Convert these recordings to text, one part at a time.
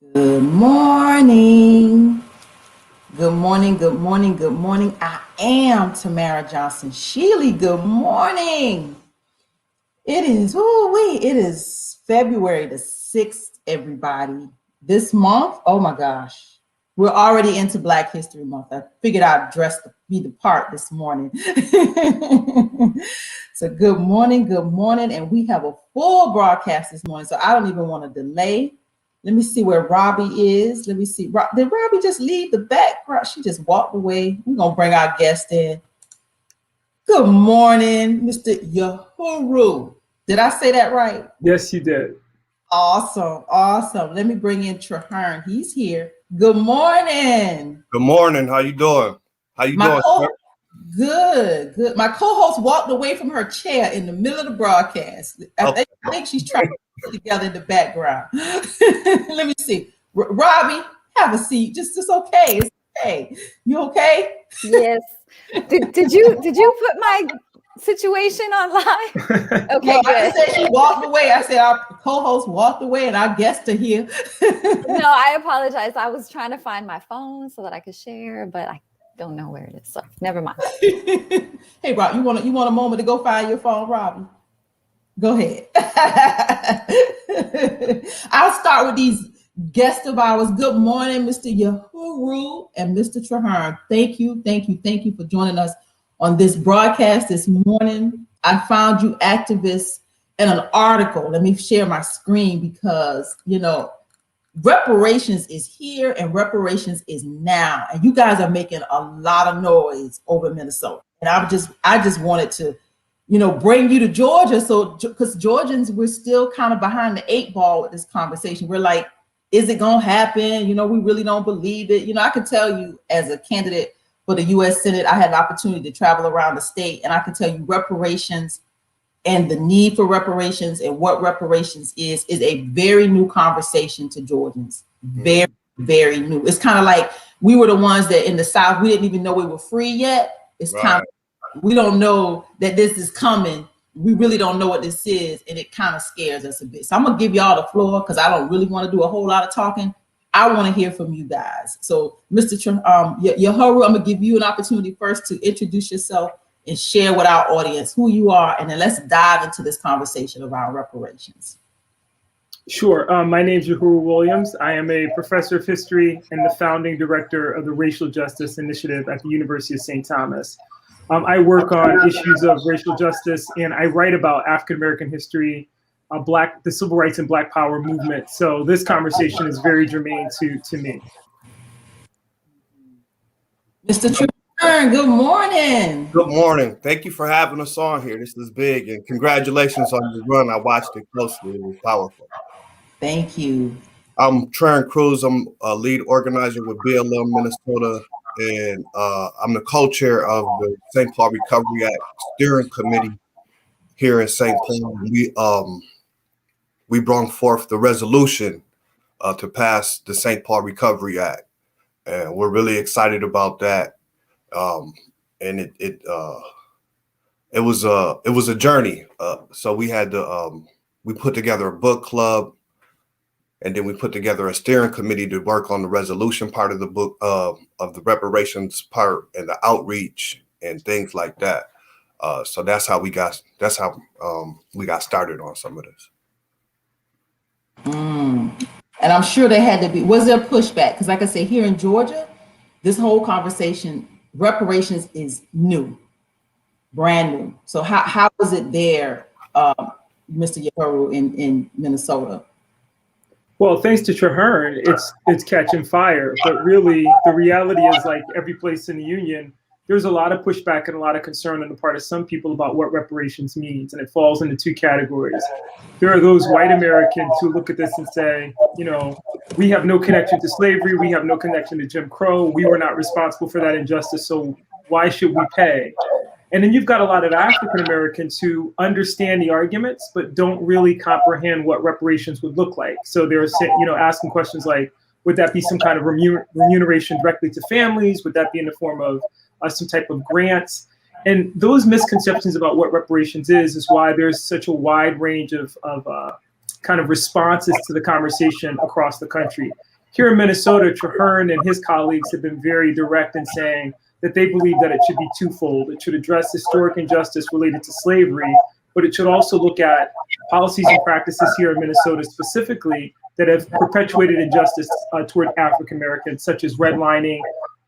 Good morning. Good morning. Good morning. Good morning. I am Tamara Johnson Shealy. Good morning. It is February the 6th, everybody. This month, oh my gosh, we're already into Black History Month. I figured I'd be the part this morning. So good morning, and we have a full broadcast this morning, so I don't even want to delay. Let me see where Robbie is. Let me see. Did Robbie just leave the background? She just walked away. We're going to bring our guest in. Good morning, Mr. Yahuru. Did I say that right? Yes, you did. Awesome. Let me bring in Traherne. He's here. Good morning. Good morning. How you doing? Good. My co-host walked away from her chair in the middle of the broadcast. I think she's trying to put it together in the background. Let me see. Robbie, have a seat. Just okay. It's okay. You okay? Yes. Did you put my situation online? Okay, well, good. I said she walked away. I said our co-host walked away and our guests are here. No, I apologize. I was trying to find my phone so that I could share, but I don't know where it is. So never mind. Hey, Rob, you want a moment to go find your phone, Robbie? Go ahead. I'll start with these guests of ours. Good morning, Mr. Yahuru and Mr. Traherne. Thank you for joining us on this broadcast this morning. I found you activists in an article. Let me share my screen because, reparations is here and reparations is now. And you guys are making a lot of noise over Minnesota. And I just wanted to bring you to Georgia. So, because Georgians, we're still kind of behind the 8 ball with this conversation. We're like, is it going to happen? We really don't believe it. I can tell you as a candidate for the U.S. Senate, I had an opportunity to travel around the state, and I can tell you reparations and the need for reparations and what reparations is a very new conversation to Georgians. Very, very new. It's kind of like we were the ones that in the South, we didn't even know we were free yet. It's right. Kind of, we don't know that this is coming. We really don't know what this is, and it kind of scares us a bit. So I'm gonna give y'all the floor because I don't really want to do a whole lot of talking. I want to hear from you guys. So, Mr. Yahuru, I'm gonna give you an opportunity first to introduce yourself and share with our audience who you are, and then let's dive into this conversation around reparations. Sure. My name is Yahuru Williams. I am a professor of history and the founding director of the Racial Justice Initiative at the University of St. Thomas. I work on issues of racial justice, and I write about African-American history, the civil rights and Black power movement. So this conversation is very germane to me. Mr. Traherne, good morning. Good morning. Thank you for having us on here. This is big, and congratulations on your run. I watched it closely. It was powerful. Thank you. I'm Traherne Cruz. I'm a lead organizer with BLM Minnesota, and I'm the co-chair of the St. Paul Recovery Act Steering Committee here in St. Paul. We brought forth the resolution to pass the St. Paul Recovery Act, and we're really excited about that. And it was a journey. So we had to we put together a book club, and then we put together a steering committee to work on the resolution part of the book, of the reparations part and the outreach and things like that. So that's how we got started on some of this. And I'm sure there had to be. Was there pushback? Because, like I say, here in Georgia, this whole conversation, reparations is new, brand new. So how was it there, Mr. Yahuru, in Minnesota? Well, thanks to Traherne, it's catching fire. But really, the reality is, like every place in the union, there's a lot of pushback and a lot of concern on the part of some people about what reparations means, and it falls into 2 categories. There are those white Americans who look at this and say, we have no connection to slavery, we have no connection to Jim Crow, we were not responsible for that injustice, so why should we pay? And then you've got a lot of African Americans who understand the arguments, but don't really comprehend what reparations would look like. So they're, asking questions like, would that be some kind of remuneration directly to families? Would that be in the form of some type of grants? And those misconceptions about what reparations is why there's such a wide range of kind of responses to the conversation across the country. Here in Minnesota, Traherne and his colleagues have been very direct in saying that they believe that it should be twofold. It should address historic injustice related to slavery, but it should also look at policies and practices here in Minnesota specifically that have perpetuated injustice toward African Americans, such as redlining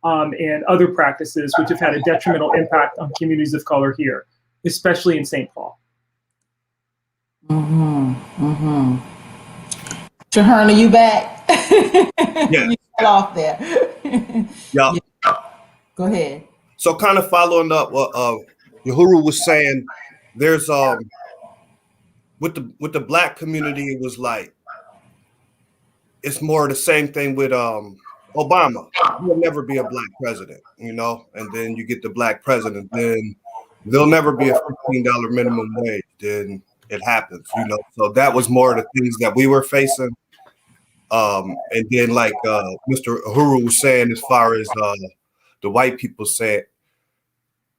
and other practices which have had a detrimental impact on communities of color here, especially in St. Paul. Traherne, are you back? Yeah. You fell off there. Yeah. Go ahead. So kind of following up what Uhuru was saying, there's with the Black community, it was like it's more the same thing with Obama. He'll never be a Black president, you know, and then you get the Black president, then there'll never be a $15 minimum wage. Then it happens, you know. So that was more of the things that we were facing. And then like Mr. Uhuru was saying, as far as the white people said,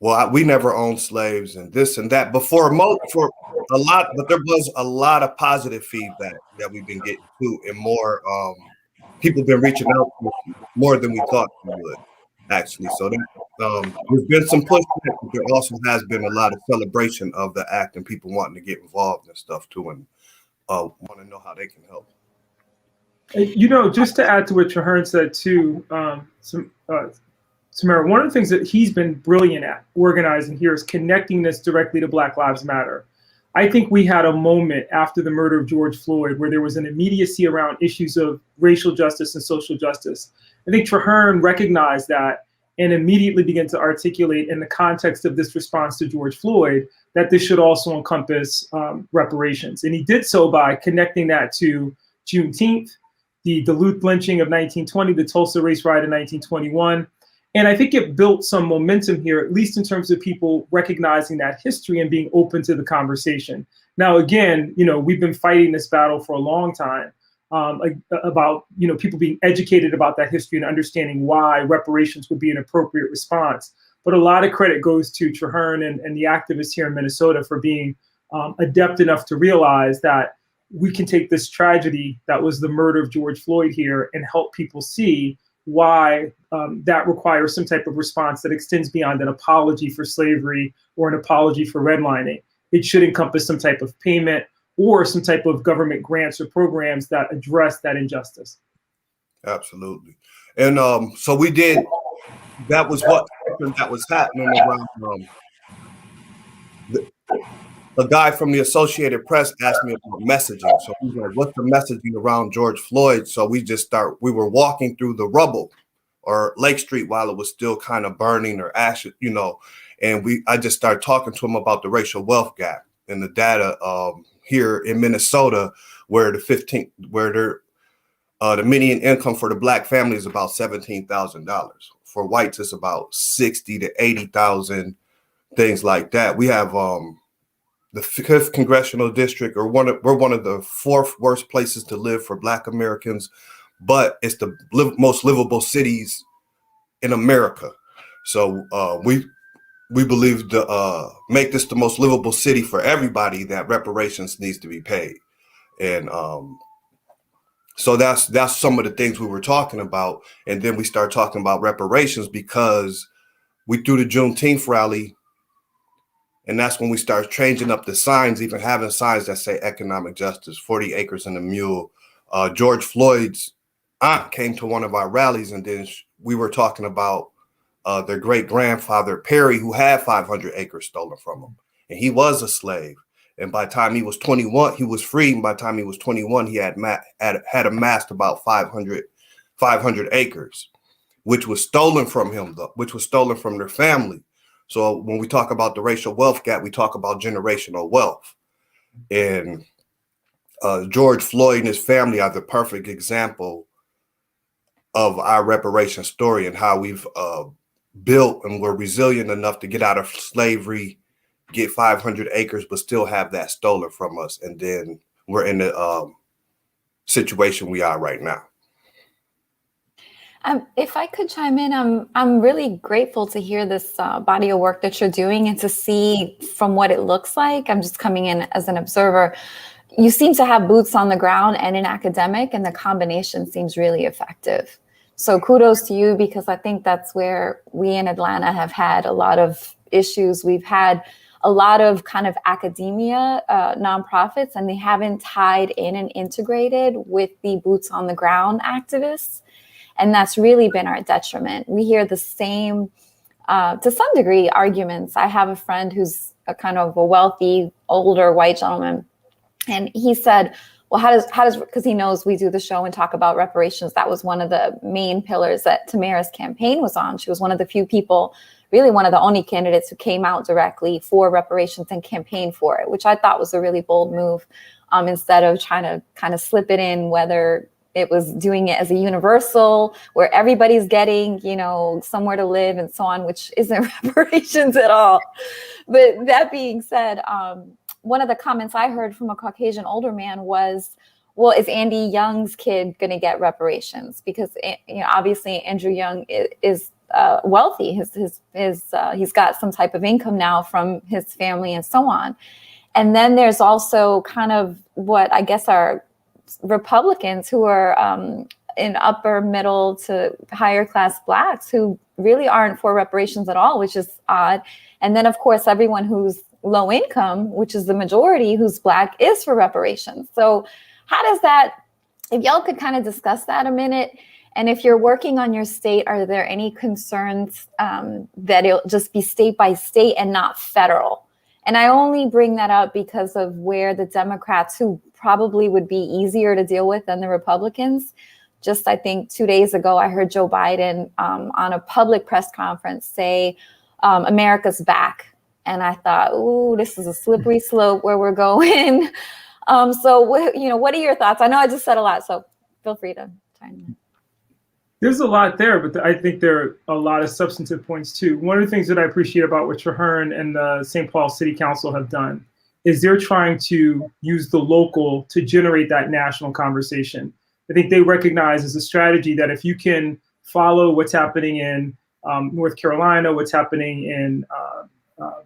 well, we never owned slaves and this and that. But for a lot, but there was a lot of positive feedback that we've been getting too, and more people been reaching out to us more than we thought we would, actually. So that, there's been some pushback, but there also has been a lot of celebration of the act and people wanting to get involved and stuff too, and want to know how they can help. You know, just to add to what Traherne said too, Tamara, one of the things that he's been brilliant at organizing here is connecting this directly to Black Lives Matter. I think we had a moment after the murder of George Floyd where there was an immediacy around issues of racial justice and social justice. I think Traherne recognized that and immediately began to articulate in the context of this response to George Floyd that this should also encompass reparations. And he did so by connecting that to Juneteenth, the Duluth lynching of 1920, the Tulsa race riot in 1921. And I think it built some momentum here, at least in terms of people recognizing that history and being open to the conversation. Now, again, you know, we've been fighting this battle for a long time about, you know, people being educated about that history and understanding why reparations would be an appropriate response. But a lot of credit goes to Traherne and the activists here in Minnesota for being adept enough to realize that we can take this tragedy that was the murder of George Floyd here and help people see why that requires some type of response that extends beyond an apology for slavery or an apology for redlining. It should encompass some type of payment or some type of government grants or programs that address that injustice. Absolutely. And so we did, that was what that was happening around. A guy from the Associated Press asked me about messaging. So he's like, what's the messaging around George Floyd? So we were walking through the rubble or Lake Street while it was still kind of burning or ashes, you know, and I just started talking to him about the racial wealth gap and the data here in Minnesota, where the median income for the Black family is about $17,000. For whites, it's about 60 to 80,000, things like that. We have the 5th congressional district, or we're one of the 4th worst places to live for Black Americans, but it's the most livable cities in America. So we believe to make this the most livable city for everybody, that reparations needs to be paid. And so that's some of the things we were talking about. And then we start talking about reparations because we threw the Juneteenth rally. And that's when we start changing up the signs, even having signs that say economic justice, 40 acres and a mule. George Floyd's aunt came to one of our rallies, and then we were talking about their great grandfather, Perry, who had 500 acres stolen from him. And he was a slave. And by the time he was 21, he was freed. And by the time he was 21, he had amassed about 500 acres, which was stolen from him, which was stolen from their family. So when we talk about the racial wealth gap, we talk about generational wealth. And George Floyd and his family are the perfect example of our reparation story and how we've built and we're resilient enough to get out of slavery, get 500 acres, but still have that stolen from us. And then we're in the situation we are right now. If I could chime in, I'm really grateful to hear this body of work that you're doing and to see from what it looks like. I'm just coming in as an observer. you seem to have boots on the ground and an academic, and the combination seems really effective. So kudos to you, because I think that's where we in Atlanta have had a lot of issues. We've had a lot of kind of academia, nonprofits, and they haven't tied in and integrated with the boots on the ground activists. And that's really been our detriment. We hear the same, to some degree, arguments. I have a friend who's a kind of a wealthy, older white gentleman. And he said, well, how does, because he knows we do the show and talk about reparations. That was one of the main pillars that Tamara's campaign was on. She was one of the few people, really one of the only candidates who came out directly for reparations and campaigned for it, which I thought was a really bold move, instead of trying to kind of slip it in, whether it was doing it as a universal where everybody's getting, you know, somewhere to live and so on, which isn't reparations at all. But that being said, one of the comments I heard from a Caucasian older man was, well, is Andy Young's kid going to get reparations? Because, you know, obviously Andrew Young is wealthy. He's got some type of income now from his family and so on. And then there's also kind of what I guess are Republicans who are in upper middle to higher class Blacks who really aren't for reparations at all, which is odd. And then, of course, everyone who's low income, which is the majority who's Black, is for reparations. So how does that, if y'all could kind of discuss that a minute, and if you're working on your state, are there any concerns that it'll just be state by state and not federal? And I only bring that up because of where the Democrats, who probably would be easier to deal with than the Republicans, just I think 2 days ago, I heard Joe Biden on a public press conference say, America's back. And I thought, ooh, this is a slippery slope where we're going. So, what are your thoughts? I know I just said a lot, so feel free to chime in. There's a lot there, but I think there are a lot of substantive points too. One of the things that I appreciate about what Traherne and the St. Paul City Council have done is they're trying to use the local to generate that national conversation. I think they recognize as a strategy that if you can follow what's happening in North Carolina, what's happening in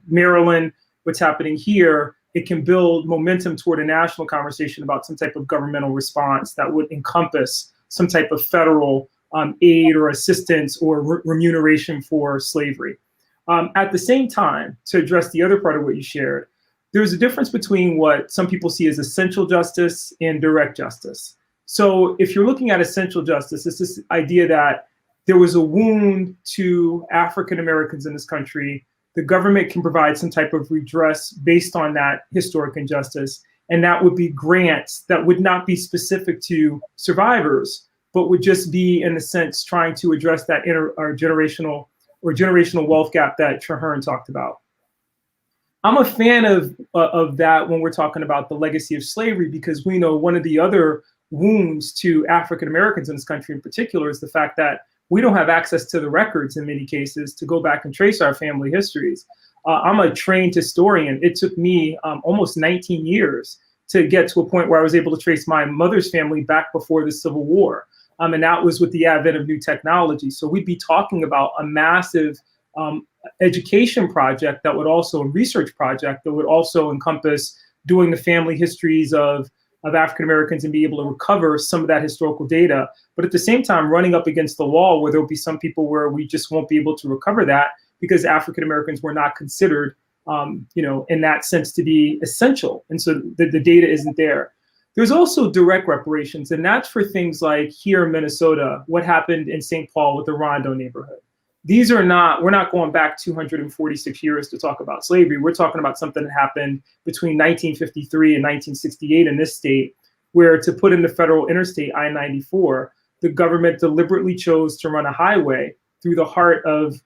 Maryland, what's happening here, it can build momentum toward a national conversation about some type of governmental response that would encompass some type of federal aid or assistance or remuneration for slavery. At the same time, to address the other part of what you shared, there's a difference between what some people see as essential justice and direct justice. So if you're looking at essential justice, it's this idea that there was a wound to African Americans in this country. The government can provide some type of redress based on that historic injustice. And that would be grants that would not be specific to survivors, but would just be, in a sense, trying to address that generational wealth gap that Traherne talked about. I'm a fan of that when we're talking about the legacy of slavery, because we know one of the other wounds to African Americans in this country in particular is the fact that we don't have access to the records in many cases to go back and trace our family histories. I'm a trained historian. It took me almost 19 years to get to a point where I was able to trace my mother's family back before the Civil War. And that was with the advent of new technology. So we'd be talking about a massive education project that would also, a research project that would also encompass doing the family histories of African Americans and be able to recover some of that historical data. But at the same time, running up against the wall where there'll be some people where we just won't be able to recover that because African Americans were not considered, in that sense to be essential. And so the data isn't there. There's also direct reparations, and that's for things like here in Minnesota, what happened in St. Paul with the Rondo neighborhood. We're not going back 246 years to talk about slavery. We're talking about something that happened between 1953 and 1968 in this state, where to put in the federal interstate I-94, the government deliberately chose to run a highway through the heart of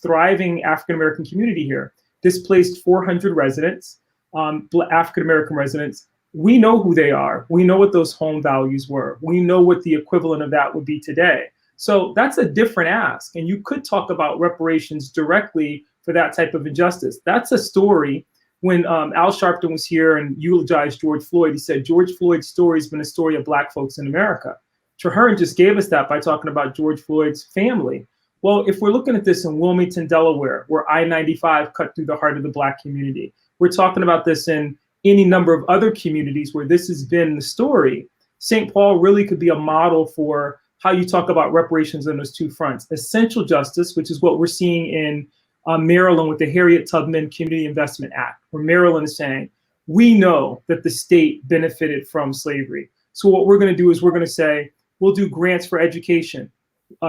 thriving African-American community here. Displaced 400 residents, African-American residents. We know who they are. We know what those home values were. We know what the equivalent of that would be today. So that's a different ask. And you could talk about reparations directly for that type of injustice. That's a story. When Al Sharpton was here and eulogized George Floyd, he said, George Floyd's story has been a story of Black folks in America. Traherne just gave us that by talking about George Floyd's family. Well, if we're looking at this in Wilmington, Delaware, where I-95 cut through the heart of the Black community, we're talking about this in any number of other communities where this has been the story, St. Paul really could be a model for how you talk about reparations on those two fronts. Essential justice, which is what we're seeing in Maryland with the Harriet Tubman Community Investment Act, where Maryland is saying, we know that the state benefited from slavery. So what we're going to do is we're going to say, we'll do grants for education,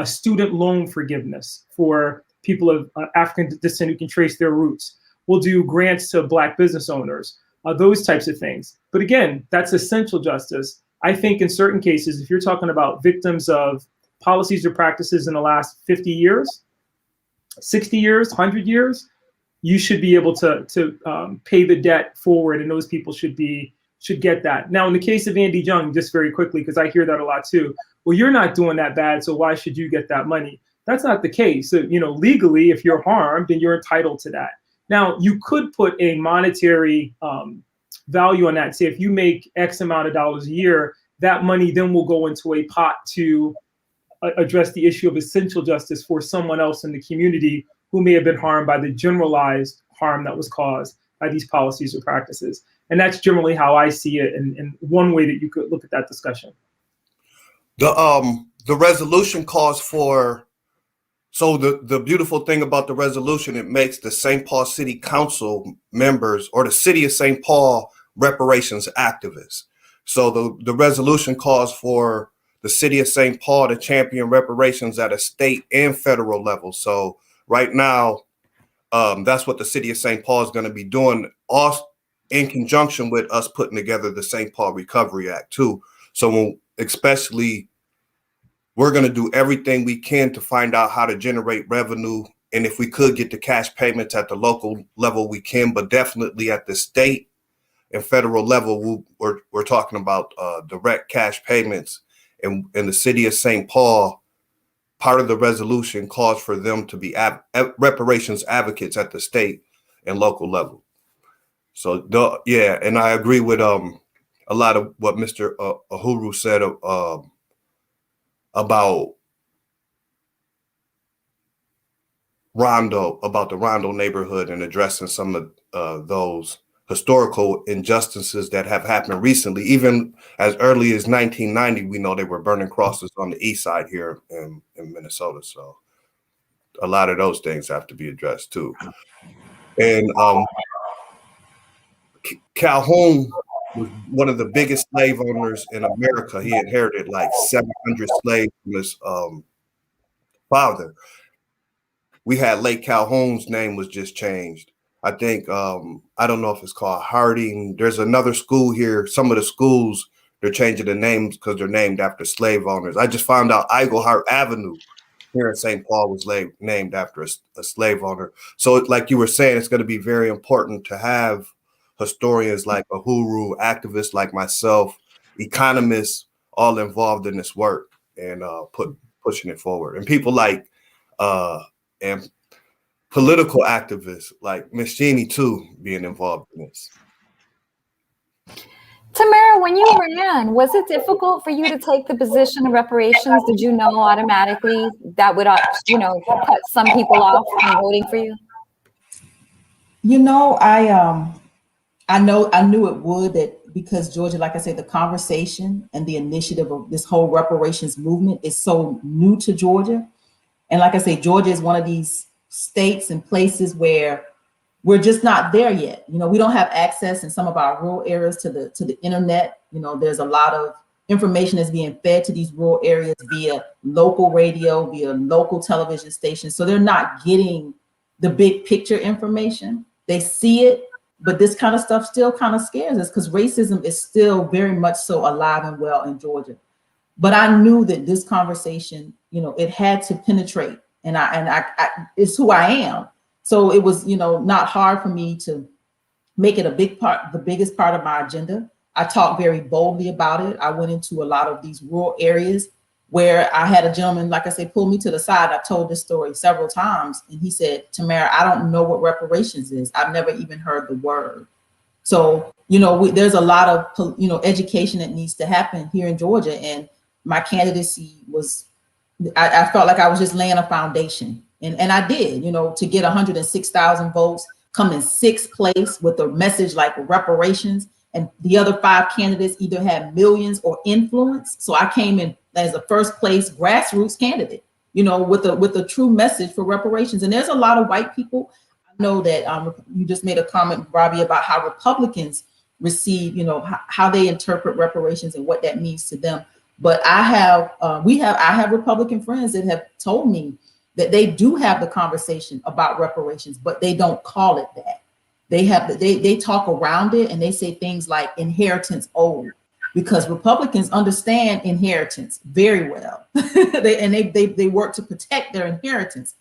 student loan forgiveness for people of African descent who can trace their roots. We'll do grants to Black business owners, those types of things. But again, that's essential justice. I think in certain cases, if you're talking about victims of policies or practices in the last 50 years, 60 years, 100 years, you should be able to pay the debt forward, and those people should get that. Now, in the case of Andy Jung, just very quickly, because I hear that a lot too, well, you're not doing that bad, so why should you get that money? That's not the case. So, legally, if you're harmed, then you're entitled to that. Now, you could put a monetary value on that. Say if you make X amount of dollars a year, that money then will go into a pot to address the issue of essential justice for someone else in the community who may have been harmed by the generalized harm that was caused by these policies or practices. And that's generally how I see it, and one way that you could look at that discussion. The resolution calls for, so the beautiful thing about the resolution, it makes the St. Paul City Council members, or the city of St. Paul, reparations activists. So the resolution calls for the city of St. Paul to champion reparations at a state and federal level. So right now, that's what the city of St. Paul is going to be doing, in conjunction with us putting together the St. Paul Recovery Act too. So especially, we're going to do everything we can to find out how to generate revenue. And if we could get the cash payments at the local level, we can, but definitely at the state and federal level, we're talking about direct cash payments. And in the city of St. Paul, part of the resolution calls for them to be reparations advocates at the state and local level. So, and I agree with a lot of what Mr. Uhuru said about the Rondo neighborhood, and addressing some of those historical injustices that have happened recently. Even as early as 1990, we know they were burning crosses on the east side here in Minnesota. So a lot of those things have to be addressed too. And Calhoun was one of the biggest slave owners in America. He inherited like 700 slaves from his father. We had Lake Calhoun's name was just changed. I think, I don't know if it's called Harding. There's another school here. Some of the schools, they're changing the names because they're named after slave owners. I just found out Iglehart Avenue here in St. Paul was named after a slave owner. So like you were saying, it's going to be very important to have historians like Uhuru, activists like myself, economists, all involved in this work and pushing it forward. And people like, and political activists like Miss Jeannie too, being involved in this. Tamara, when you ran, was it difficult for you to take the position of reparations? Did you know automatically that would, cut some people off from voting for you? I knew it would, that because Georgia, like I said, the conversation and the initiative of this whole reparations movement is so new to Georgia. And like I say, Georgia is one of these states and places where we're just not there yet. We don't have access in some of our rural areas to the internet. There's a lot of information that's being fed to these rural areas via local radio, via local television stations. So they're not getting the big picture information. They see it, but this kind of stuff still kind of scares us because racism is still very much so alive and well in Georgia. But I knew that this conversation, it had to penetrate, and I it's who I am. So it was, not hard for me to make it a big part, the biggest part of my agenda. I talked very boldly about it. I went into a lot of these rural areas where I had a gentleman, like I said, pull me to the side. I've told this story several times. And he said, Tamara, I don't know what reparations is. I've never even heard the word. So, there's a lot of, education that needs to happen here in Georgia. And my candidacy was, I felt like I was just laying a foundation. And I did, to get 106,000 votes, come in 6th place with a message like reparations, and the other 5 candidates either had millions or influence. So I came in as a first place grassroots candidate, you know, with a true message for reparations. And there's a lot of white people. I know that you just made a comment, Robbie, about how Republicans receive, you know, how they interpret reparations and what that means to them. But I have Republican friends that have told me that they do have the conversation about reparations, but they don't call it that. They talk around it, and they say things like inheritance owed, because Republicans understand inheritance very well. they work to protect their inheritance.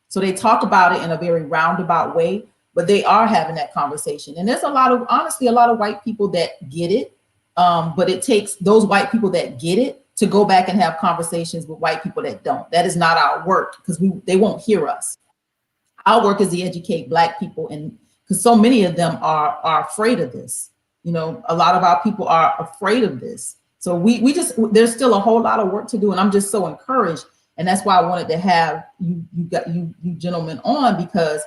So they talk about it in a very roundabout way, but they are having that conversation. And there's honestly a lot of white people that get it. But it takes those white people that get it to go back and have conversations with white people that don't. That is not our work, because they won't hear us. Our work is to educate Black people, and because so many of them are afraid of this. You know, a lot of our people are afraid of this. So there's still a whole lot of work to do, and I'm just so encouraged. And that's why I wanted to have you gentlemen on, because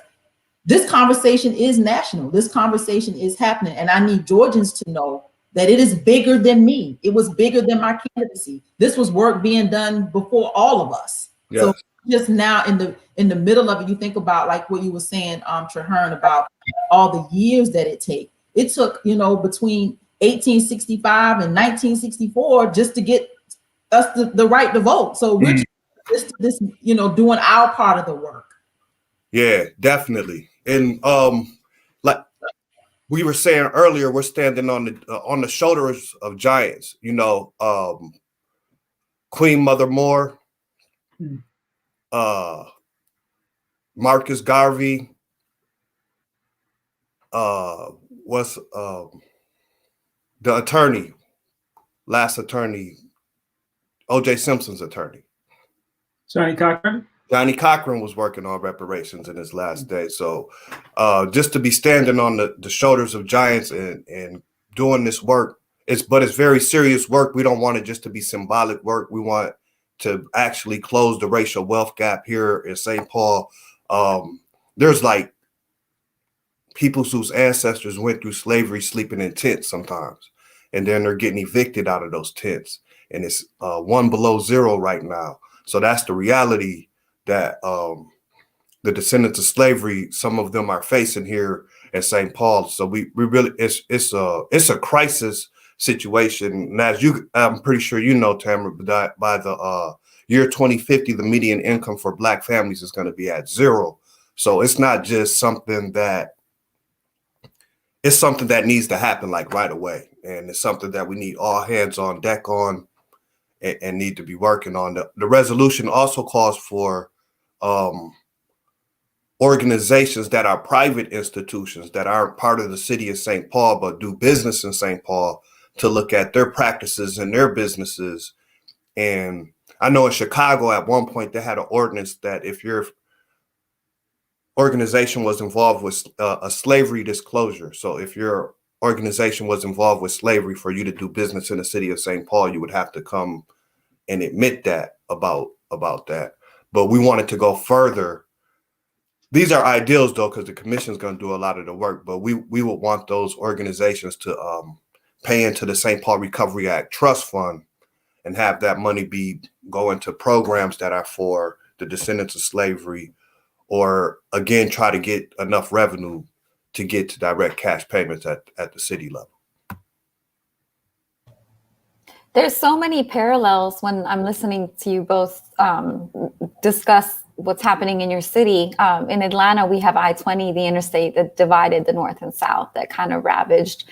this conversation is national. This conversation is happening, and I need Georgians to know that it is bigger than me. It was bigger than my candidacy. This was work being done before all of us. Yes. So just now in the middle of it, you think about like what you were saying, Traherne, about all the years that it took, you know, between 1865 and 1964 just to get us the right to vote. So we're just you know, doing our part of the work. Yeah, definitely. And like we were saying earlier, we're standing on the shoulders of giants. You know, Queen Mother Moore, Marcus Garvey, was the attorney, last attorney, O.J. Simpson's attorney. Johnny Cochran? Johnny Cochran was working on reparations in his last day. So just to be standing on the shoulders of giants and doing this work, it's very serious work. We don't want it just to be symbolic work. We want to actually close the racial wealth gap here in St. Paul. There's like people whose ancestors went through slavery sleeping in tents sometimes, and then they're getting evicted out of those tents. And it's 1 below zero right now. So that's the reality that the descendants of slavery, some of them are facing here at St. Paul. So we really, it's a crisis situation. And as I'm pretty sure you know, Tamara, that by the year 2050, the median income for Black families is going to be at 0. So it's not just something that needs to happen like right away. And it's something that we need all hands on deck on and need to be working on. The resolution also calls for organizations that are private institutions that aren't part of the city of St. Paul, but do business in St. Paul, to look at their practices and their businesses. And I know in Chicago at one point they had an ordinance that if your organization was involved with a slavery disclosure, so if your organization was involved with slavery, for you to do business in the city of St. Paul, you would have to come and admit that about that. But we wanted to go further. These are ideals though, because the commission is going to do a lot of the work, but we would want those organizations to pay into the St. Paul Recovery Act Trust Fund and have that money go into programs that are for the descendants of slavery, or again, try to get enough revenue to get to direct cash payments at the city level. There's so many parallels when I'm listening to you both discuss what's happening in your city. In Atlanta, we have I-20, the interstate that divided the North and South, that kind of ravaged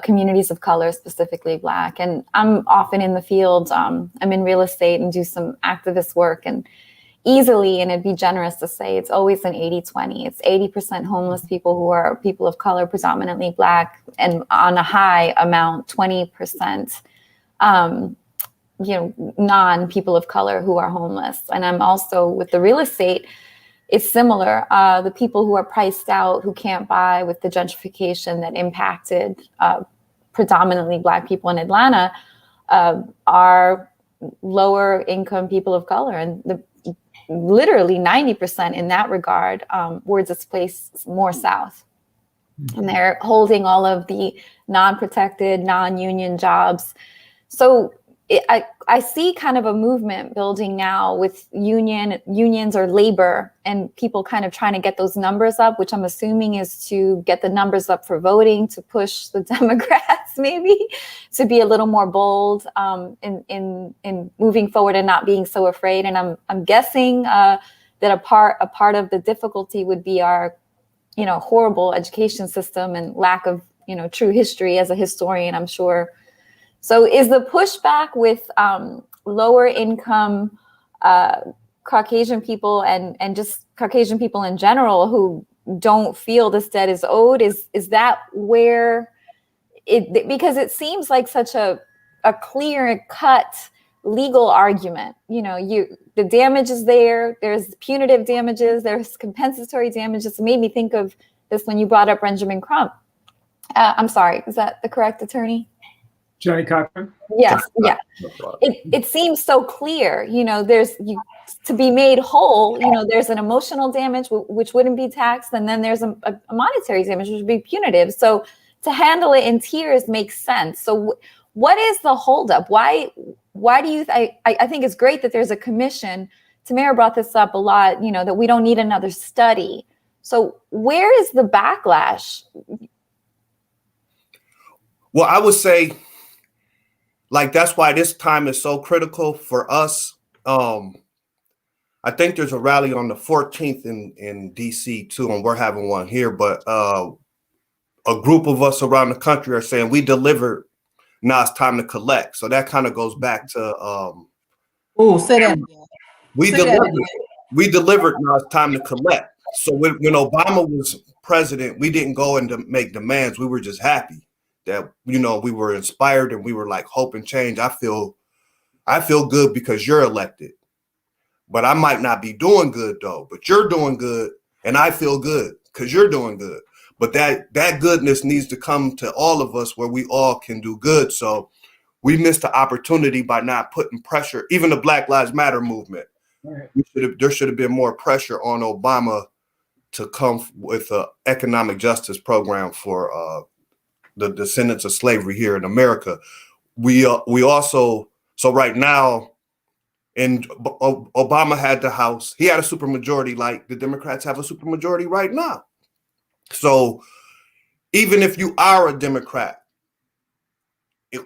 communities of color, specifically Black. And I'm often in the field. I'm in real estate and do some activist work, and easily, and it'd be generous to say, it's always an 80-20. It's 80% homeless people who are people of color, predominantly Black, and on a high amount, 20% non-people of color who are homeless. And I'm also with the real estate, it's similar. The people who are priced out, who can't buy with the gentrification that impacted predominantly Black people in Atlanta, are lower income people of color. And literally 90% in that regard were displaced more south. And they're holding all of the non-protected, non-union jobs. So I see kind of a movement building now with unions or labor and people kind of trying to get those numbers up, which I'm assuming is to get the numbers up for voting, to push the Democrats maybe to be a little more bold in moving forward and not being so afraid. And I'm guessing that a part of the difficulty would be our horrible education system and lack of true history. As a historian, I'm sure. So is the pushback with lower income Caucasian people and just Caucasian people in general who don't feel this debt is owed, is that where because it seems like such a clear cut legal argument. The damage is there's punitive damages, there's compensatory damages. It made me think of this when you brought up Benjamin Crump. I'm sorry, is that the correct attorney? Johnny Cochran? Yes, yeah. It seems so clear, there's to be made whole, there's an emotional damage, which wouldn't be taxed, and then there's a monetary damage, which would be punitive. So to handle it in tiers makes sense. So what is the holdup? Why do you, I think it's great that there's a commission. Tamara brought this up a lot, that we don't need another study. So where is the backlash? Well, I would say, that's why this time is so critical for us. I think there's a rally on the 14th in DC too, and we're having one here, but a group of us around the country are saying we delivered, now it's time to collect. So that kind of goes back to Say that again. We delivered, now it's time to collect. So when Obama was president, we didn't go and make demands. We were just happy that we were inspired and we were like hope and change. I feel good because you're elected, but I might not be doing good though. But you're doing good, and I feel good because you're doing good. But that goodness needs to come to all of us where we all can do good. So we missed the opportunity by not putting pressure. Even the Black Lives Matter movement, right. There should have been more pressure on Obama to come with an economic justice program for the descendants of slavery here in America. We also, so right now, and Obama had the House, he had a supermajority like the Democrats have a supermajority right now. So even if you are a Democrat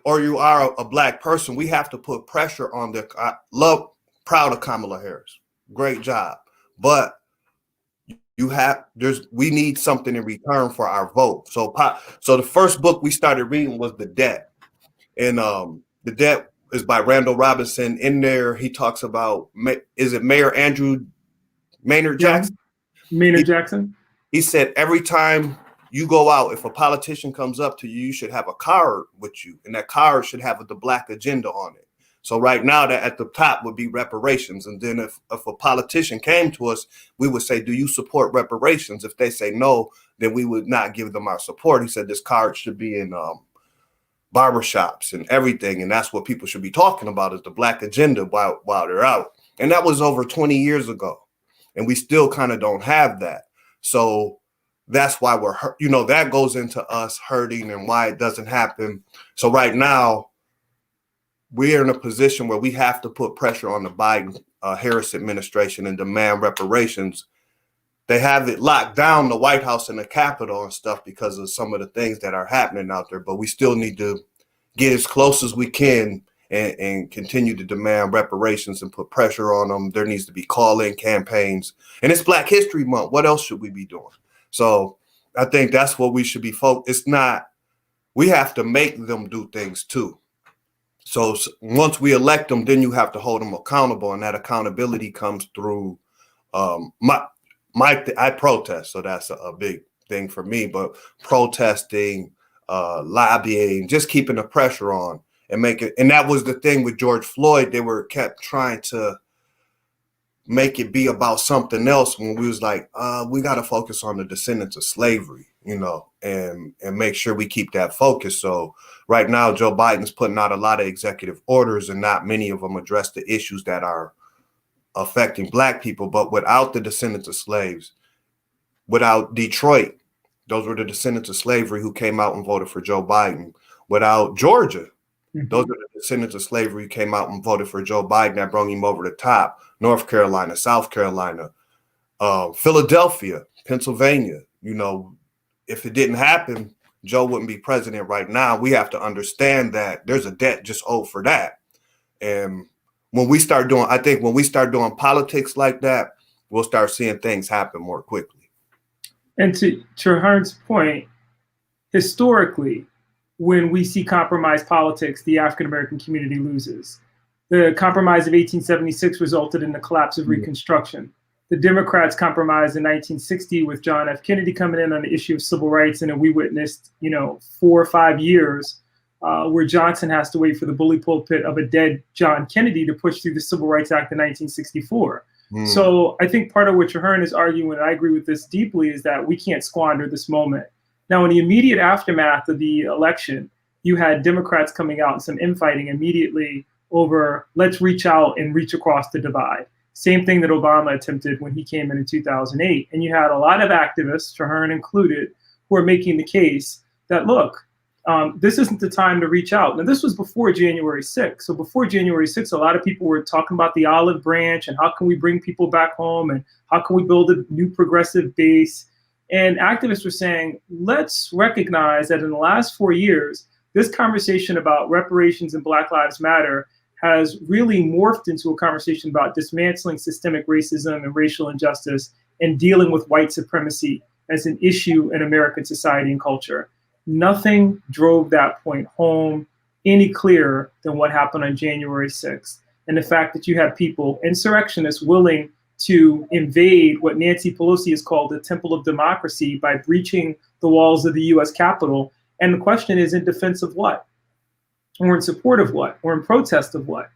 or you are a Black person, we have to put pressure on proud of Kamala Harris. Great job. But we need something in return for our vote. So the first book we started reading was The Debt. And The Debt is by Randall Robinson. In there, he talks about, is it Mayor Andrew Maynard Jackson? Maynard Jackson. He said, every time you go out, if a politician comes up to you, you should have a card with you. And that card should have the Black agenda on it. So right now, that at the top would be reparations. And then if a politician came to us, we would say, do you support reparations? If they say no, then we would not give them our support. He said this card should be in barbershops and everything. And that's what people should be talking about, is the Black agenda while they're out. And that was over 20 years ago. And we still kind of don't have that. So that's why we're hurt. That goes into us hurting and why it doesn't happen. So right now, we're in a position where we have to put pressure on the Biden Harris administration and demand reparations. They have it locked down, the White House and the Capitol and stuff, because of some of the things that are happening out there. But we still need to get as close as we can and continue to demand reparations and put pressure on them. There needs to be call-in campaigns. And it's Black History Month. What else should we be doing? So I think that's what we should be focused. It's not, we have to make them do things too. So once we elect them, then you have to hold them accountable, and that accountability comes through I protest, so that's a big thing for me. But protesting, lobbying, just keeping the pressure on and make it. And that was the thing with George Floyd; they kept trying to make it be about something else when we was like, we got to focus on the descendants of slavery, and make sure we keep that focus. So right now, Joe Biden's putting out a lot of executive orders, and not many of them address the issues that are affecting Black people. But without the descendants of slaves, without Detroit, those were the descendants of slavery who came out and voted for Joe Biden. Without Georgia, those are the descendants of slavery who came out and voted for Joe Biden. That brought him over the top. North Carolina, South Carolina, Philadelphia, Pennsylvania. You know, if it didn't happen, Joe wouldn't be president right now. We have to understand that there's a debt just owed for that. And when we start doing, I think when we start doing politics like that, we'll start seeing things happen more quickly. And to Hearn's point, historically, when we see compromise politics, the African-American community loses. The compromise of 1876 resulted in the collapse of Reconstruction. The Democrats compromised in 1960 with John F. Kennedy coming in on the issue of civil rights. And then we witnessed, 4 or 5 years where Johnson has to wait for the bully pulpit of a dead John Kennedy to push through the Civil Rights Act in 1964. So I think part of what Traherne is arguing, and I agree with this deeply, is that we can't squander this moment. Now, in the immediate aftermath of the election, you had Democrats coming out and some infighting immediately over let's reach out and reach across the divide. Same thing that Obama attempted when he came in 2008. And you had a lot of activists, Traherne included, who are making the case that, look, this isn't the time to reach out. Now, this was before January 6th. So before January 6th, a lot of people were talking about the olive branch and how can we bring people back home and how can we build a new progressive base. And activists were saying, let's recognize that in the last 4 years, this conversation about reparations and Black Lives Matter has really morphed into a conversation about dismantling systemic racism and racial injustice and dealing with white supremacy as an issue in American society and culture. Nothing drove that point home any clearer than what happened on January 6th. And the fact that you have people, insurrectionists, willing to invade what Nancy Pelosi has called the temple of democracy by breaching the walls of the US Capitol. And the question is, in defense of what? Or in support of what? Or in protest of what?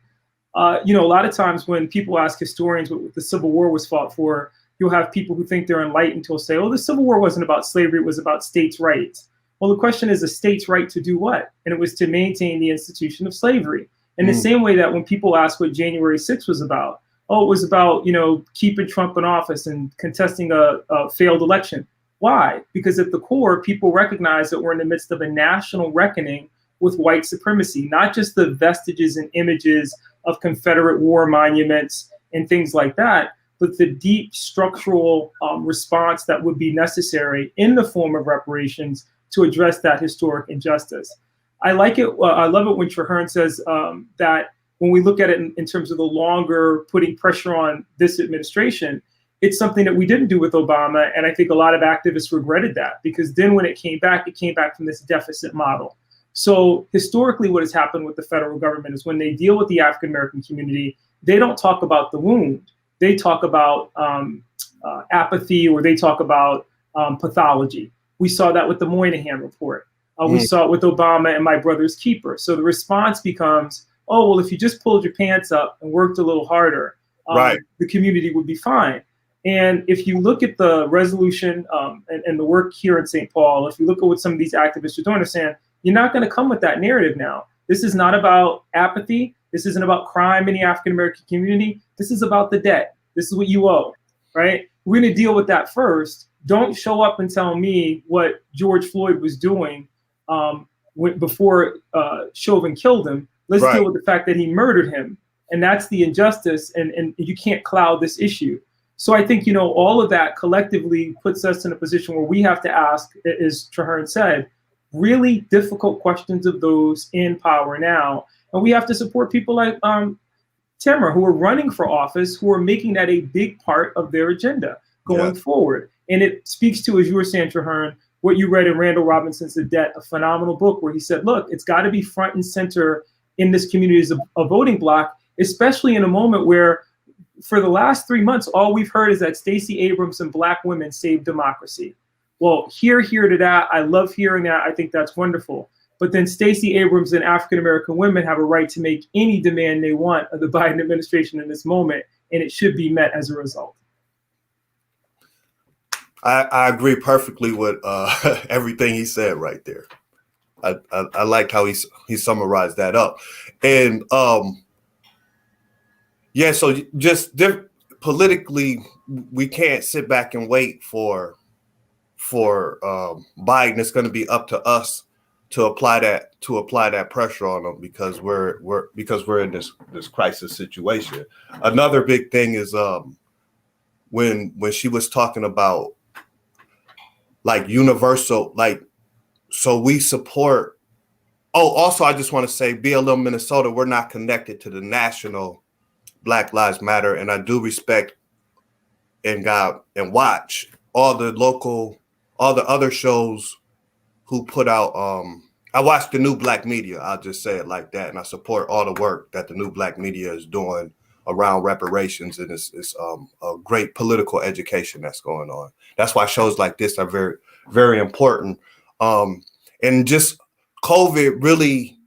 A lot of times when people ask historians what the Civil War was fought for, you'll have people who think they're enlightened who'll say, oh, the Civil War wasn't about slavery, it was about states' rights. Well, the question is, a state's right to do what? And it was to maintain the institution of slavery. In the same way that when people ask what January 6th was about, oh, it was about, keeping Trump in office and contesting a failed election. Why? Because at the core, people recognize that we're in the midst of a national reckoning with white supremacy, not just the vestiges and images of Confederate war monuments and things like that, but the deep structural response that would be necessary in the form of reparations to address that historic injustice. I like it. I love it when Traherne says that when we look at it in terms of the longer putting pressure on this administration, it's something that we didn't do with Obama. And I think a lot of activists regretted that, because then when it came back from this deficit model. So historically, what has happened with the federal government is when they deal with the African-American community, they don't talk about the wound. They talk about apathy, or they talk about pathology. We saw that with the Moynihan report. We saw it with Obama and My Brother's Keeper. So the response becomes, oh, well, if you just pulled your pants up and worked a little harder, the community would be fine. And if you look at the resolution and the work here in St. Paul, if you look at what some of these activists are doing, they're saying, you're not going to come with that narrative now. This is not about apathy. This isn't about crime in the African-American community. This is about the debt. This is what you owe, right? We're going to deal with that first. Don't show up and tell me what George Floyd was doing before Chauvin killed him. Let's deal with the fact that he murdered him. And that's the injustice, and you can't cloud this issue. So I think, all of that collectively puts us in a position where we have to ask, as Traherne said, really difficult questions of those in power now. And we have to support people like Tamara, who are running for office, who are making that a big part of their agenda going forward. And it speaks to, as you were saying, Traherne, what you read in Randall Robinson's The Debt, a phenomenal book, where he said, look, it's got to be front and center in this community as a voting bloc, especially in a moment where for the last 3 months, all we've heard is that Stacey Abrams and Black women saved democracy. Well, here to that. I love hearing that. I think that's wonderful. But then Stacey Abrams and African-American women have a right to make any demand they want of the Biden administration in this moment, and it should be met as a result. I agree perfectly with everything he said right there. I liked how he summarized that up. And so just politically, we can't sit back and wait for Biden. It's going to be up to us to apply that pressure on them, because we're in this crisis situation. Another big thing is when she was talking about like universal, like, so we support. Oh, also, I just want to say, BLM Minnesota, we're not connected to the national Black Lives Matter, and I do respect and watch all the other shows who put out. I watch the New Black Media. I'll just say it like that, and I support all the work that the New Black Media is doing around reparations, and it's a great political education that's going on. That's why shows like this are very, very important. And just COVID really,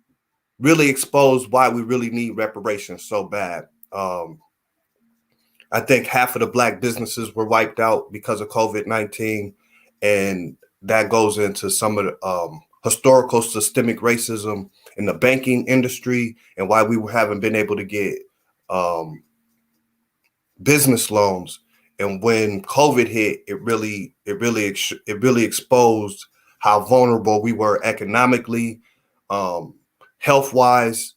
really exposed why we really need reparations so bad. I think half of the Black businesses were wiped out because of COVID-19, and that goes into some of the historical systemic racism in the banking industry, and why we haven't been able to get business loans. And when COVID hit, it really exposed how vulnerable we were economically, health-wise.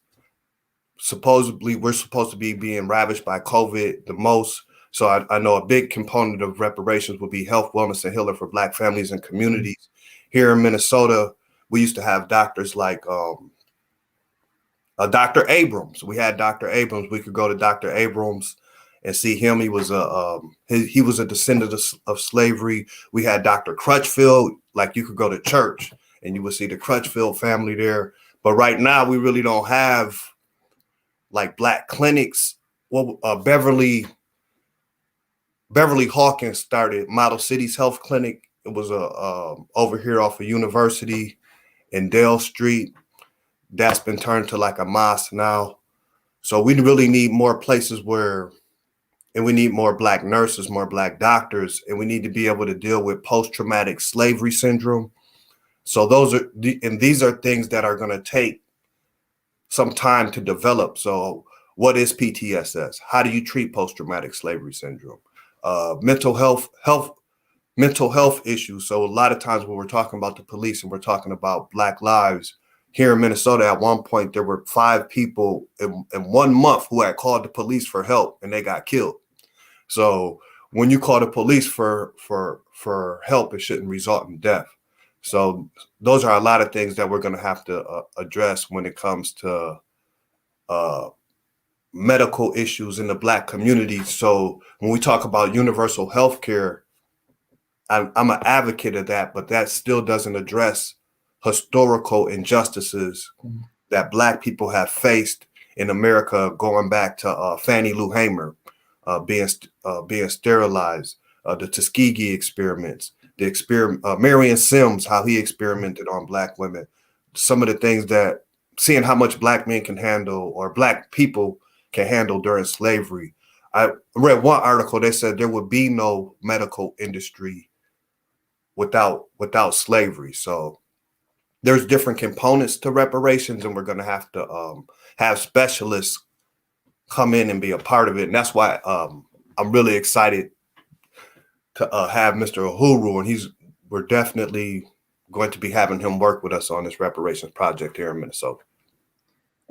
Supposedly, we're supposed to be being ravaged by COVID the most. So I know a big component of reparations would be health, wellness, and healing for Black families and communities. Here in Minnesota, we used to have doctors like Dr. Abrams. We had Dr. Abrams. We could go to Dr. Abrams and see him. He was a descendant of slavery. We had Dr. Crutchfield. Like, you could go to church and you would see the Crutchfield family there. But right now, we really don't have like Black clinics. Well, Beverly Hawkins started Model Cities Health Clinic. It was over here off of University in Dale Street. That's been turned to like a mosque now. So we really need more places and we need more Black nurses, more Black doctors, and we need to be able to deal with post-traumatic slavery syndrome. So these are things that are going to take some time to develop. So what is PTSS? How do you treat post-traumatic slavery syndrome? Mental health issues. So a lot of times when we're talking about the police and we're talking about Black lives, here in Minnesota, at one point, there were 5 people in 1 month who had called the police for help, and they got killed. So when you call the police for help, it shouldn't result in death. So those are a lot of things that we're going to have to address when it comes to medical issues in the Black community. So when we talk about universal health care, I'm an advocate of that, but that still doesn't address historical injustices that Black people have faced in America, going back to Fannie Lou Hamer being sterilized, the Tuskegee experiments, Marion Sims, how he experimented on Black women, some of the things that, seeing how much Black men can handle, or Black people can handle during slavery. I read one article, they said there would be no medical industry without slavery. So there's different components to reparations, and we're going to have specialists come in and be a part of it. And that's why I'm really excited to have Mr. Uhuru, and we're definitely going to be having him work with us on this reparations project here in Minnesota.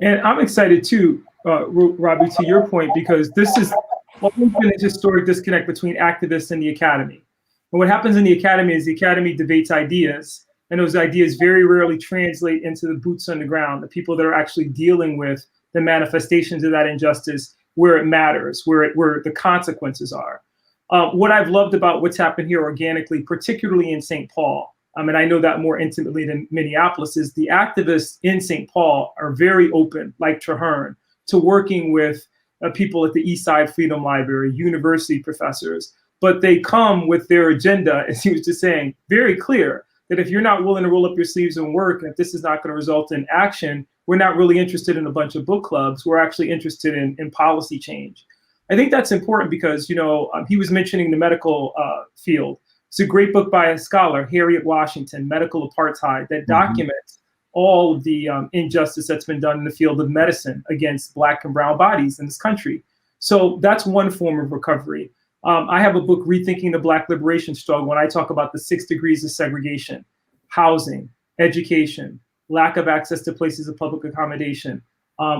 And I'm excited too, Robbie, to your point, because this is always been a historic disconnect between activists and the academy. And what happens in the academy is the academy debates ideas, and those ideas very rarely translate into the boots on the ground, the people that are actually dealing with the manifestations of that injustice, where it matters, where the consequences are. What I've loved about what's happened here organically, particularly in St. Paul, and I know that more intimately than Minneapolis, is the activists in St. Paul are very open, like Traherne, to working with people at the Eastside Freedom Library, university professors, but they come with their agenda, as he was just saying, very clear, that if you're not willing to roll up your sleeves and work, and if this is not going to result in action, we're not really interested in a bunch of book clubs. We're actually interested in policy change. I think that's important because, he was mentioning the medical field. It's a great book by a scholar, Harriet Washington, Medical Apartheid, that documents all of the injustice that's been done in the field of medicine against Black and brown bodies in this country. So that's one form of recovery. I have a book, Rethinking the Black Liberation Struggle, and I talk about the 6 degrees of segregation: housing, education, lack of access to places of public accommodation,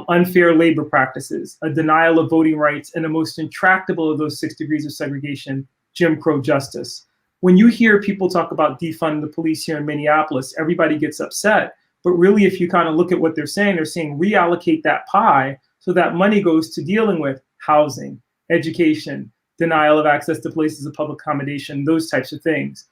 unfair labor practices, a denial of voting rights, and the most intractable of those 6 degrees of segregation, Jim Crow justice. When you hear people talk about defund the police here in Minneapolis, everybody gets upset. But really, if you kind of look at what they're saying reallocate that pie so that money goes to dealing with housing, education, denial of access to places of public accommodation, those types of things.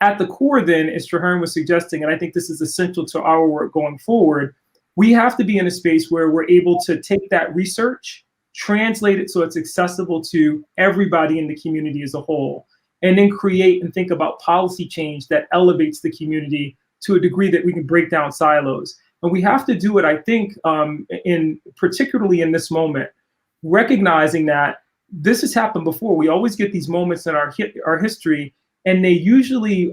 At the core then, as Traherne was suggesting, and I think this is essential to our work going forward, we have to be in a space where we're able to take that research, translate it so it's accessible to everybody in the community as a whole, and then create and think about policy change that elevates the community to a degree that we can break down silos. And we have to do it, I think, particularly in this moment, recognizing that this has happened before. We always get these moments in our history, and they usually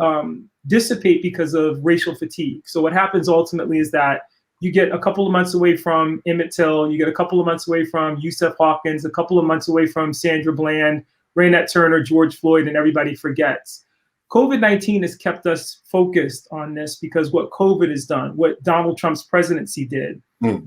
dissipate because of racial fatigue. So what happens ultimately is that you get a couple of months away from Emmett Till, you get a couple of months away from Yusef Hawkins, a couple of months away from Sandra Bland, Raynette Turner, George Floyd, and everybody forgets. COVID-19 has kept us focused on this because what COVID has done, what Donald Trump's presidency did,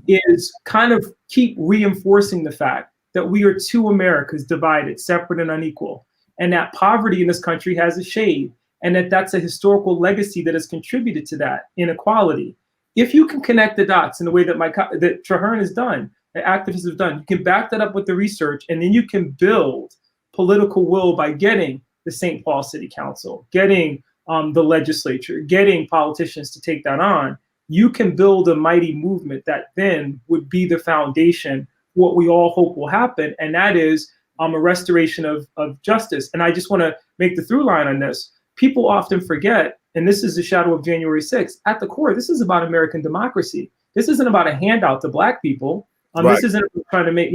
is kind of keep reinforcing the fact that we are two Americas divided, separate and unequal, and that poverty in this country has a shade, and that's a historical legacy that has contributed to that inequality. If you can connect the dots in the way that that Traherne has done, that activists have done, you can back that up with the research, and then you can build political will by getting the St. Paul City Council, getting the legislature, getting politicians to take that on. You can build a mighty movement that then would be the foundation for what we all hope will happen, and that is a restoration of justice. And I just want to make the through line on this. People often forget, and this is the shadow of January 6th, at the core, this is about American democracy. This isn't about a handout to Black people. Right. This isn't trying to make,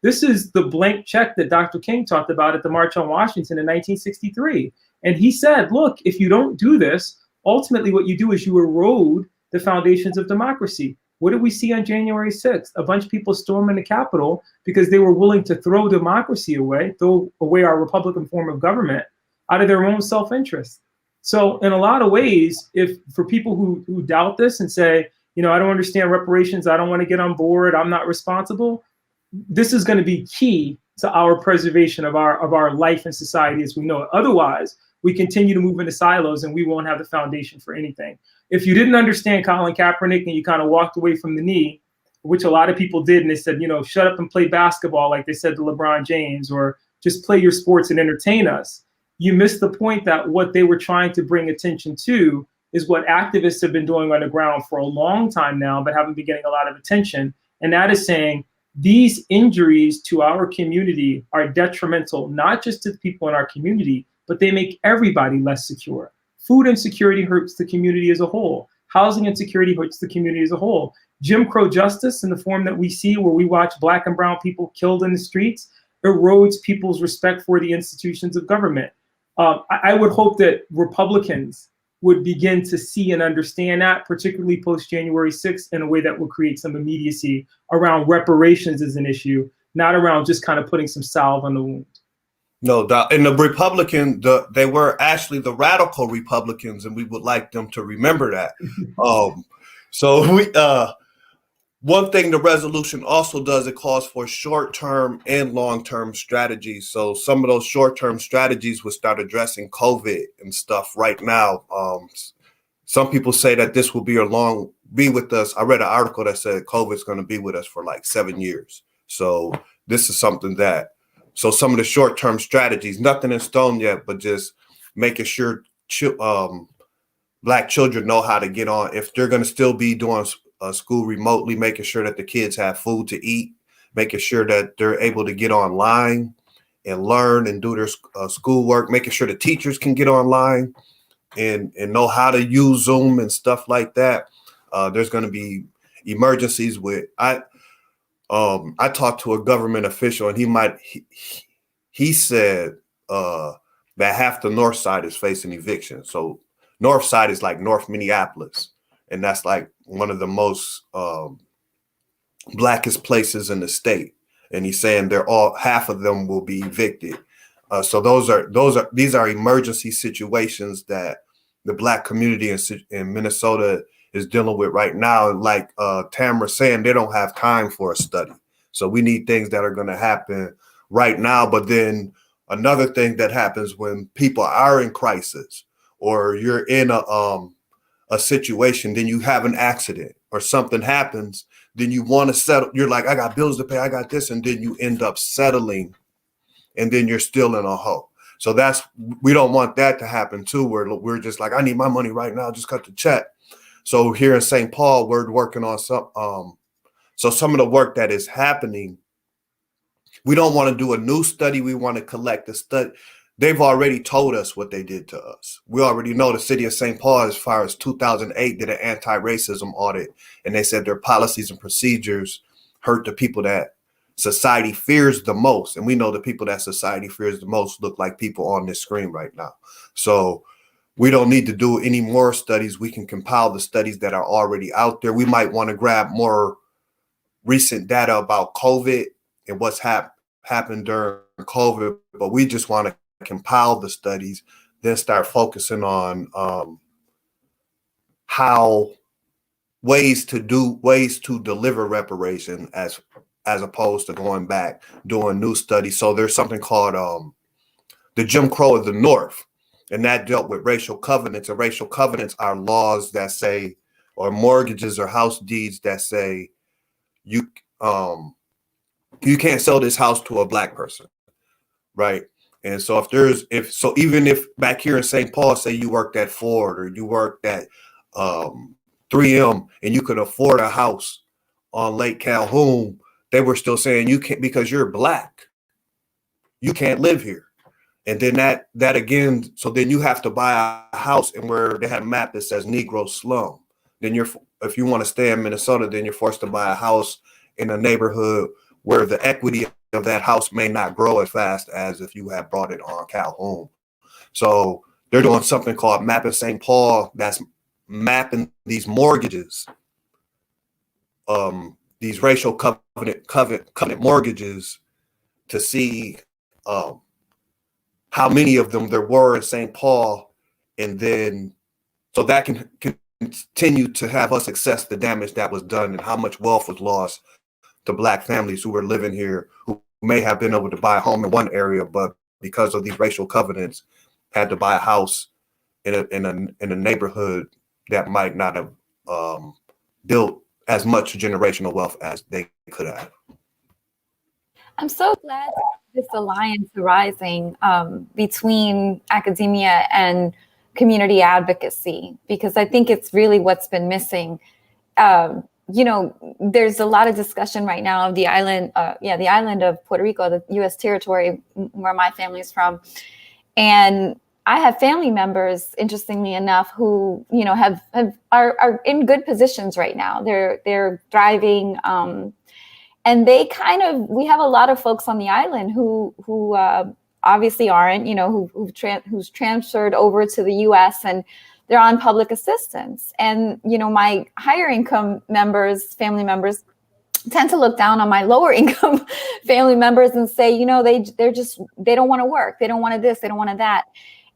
this is the blank check that Dr. King talked about at the March on Washington in 1963. And he said, look, if you don't do this, ultimately what you do is you erode the foundations of democracy. What did we see on January 6th? A bunch of people storming the Capitol because they were willing to throw democracy away, throw away our Republican form of government out of their own self-interest. So in a lot of ways, if for people who doubt this and say, I don't understand reparations, I don't want to get on board, I'm not responsible, this is going to be key to our preservation of our life and society as we know it. Otherwise, we continue to move into silos and we won't have the foundation for anything. If you didn't understand Colin Kaepernick and you kind of walked away from the knee, which a lot of people did, and they said, shut up and play basketball like they said to LeBron James, or just play your sports and entertain us, you missed the point that what they were trying to bring attention to is what activists have been doing on the ground for a long time now, but haven't been getting a lot of attention. And that is saying these injuries to our community are detrimental, not just to the people in our community, but they make everybody less secure. Food insecurity hurts the community as a whole. Housing insecurity hurts the community as a whole. Jim Crow justice in the form that we see where we watch Black and brown people killed in the streets erodes people's respect for the institutions of government. I would hope that Republicans would begin to see and understand that, particularly post January 6th, in a way that will create some immediacy around reparations as an issue, not around just kind of putting some salve on the wound. No doubt. And the Republican, they were actually the radical Republicans, and we would like them to remember that. One thing the resolution also does, it calls for short-term and long-term strategies. So some of those short-term strategies would start addressing COVID and stuff right now. Some people say that this will be with us. I read an article that said COVID is going to be with us for like 7 years. So this is something so some of the short-term strategies, nothing in stone yet, but just making sure Black children know how to get on. If they're going to still be doing school remotely, making sure that the kids have food to eat, making sure that they're able to get online and learn and do their schoolwork, making sure the teachers can get online and know how to use Zoom and stuff like that. There's going to be emergencies I talked to a government official, and he said that half the north side is facing eviction. So north side is like North Minneapolis. And that's like one of the most blackest places in the state. and he's saying half of them will be evicted. So these are emergency situations that the Black community in Minnesota is dealing with right now. And like Tamara saying, they don't have time for a study. So we need things that are going to happen right now. But then another thing that happens when people are in crisis, or you're in a situation, then you have an accident or something happens, then you want to settle. You're like, I got bills to pay, I got this, and then you end up settling, and then you're still in a hole. So we don't want that to happen too, where we're just like, I need my money right now, just cut the check. So here in St. Paul, we're working on some of the work that is happening. We don't want to do a new study. We want to collect the study. They've already told us what they did to us. We already know the city of St. Paul, as far as 2008, did an anti-racism audit, and they said their policies and procedures hurt the people that society fears the most. And we know the people that society fears the most look like people on this screen right now. So we don't need to do any more studies. We can compile the studies that are already out there. We might want to grab more recent data about COVID and what's happened during COVID, but we just want to compile the studies, then start focusing on ways to deliver reparation as opposed to going back doing new studies. So there's something called the Jim Crow of the North, and that dealt with racial covenants. And racial covenants are laws that say, or mortgages or house deeds that say, you can't sell this house to a Black person, right? And so even if back here in St. Paul, say you worked at Ford or you worked at 3M and you could afford a house on Lake Calhoun, they were still saying you can't, because you're Black, you can't live here. And then that again, so then you have to buy a house, and where they had a map that says Negro slum, then if you want to stay in Minnesota, then you're forced to buy a house in a neighborhood where the equity of that house may not grow as fast as if you had brought it on Calhoun. So they're doing something called Mapping St. Paul, that's mapping these mortgages, these racial covenant mortgages, to see how many of them there were in St. Paul, and then so that can continue to have us assess the damage that was done and how much wealth was lost to Black families who were living here, who may have been able to buy a home in one area, but because of these racial covenants, had to buy a house in a neighborhood that might not have built as much generational wealth as they could have. I'm so glad this alliance arising between academia and community advocacy, because I think it's really what's been missing. There's a lot of discussion right now of the island of Puerto Rico, the U.S. territory where my family's from. And I have family members, interestingly enough, who, are in good positions right now. They're thriving. And we have a lot of folks on the island who obviously aren't, who's transferred over to the U.S. and they're on public assistance. And, my higher income family members tend to look down on my lower income family members and say, they don't want to work. They don't want to this, they don't want to that.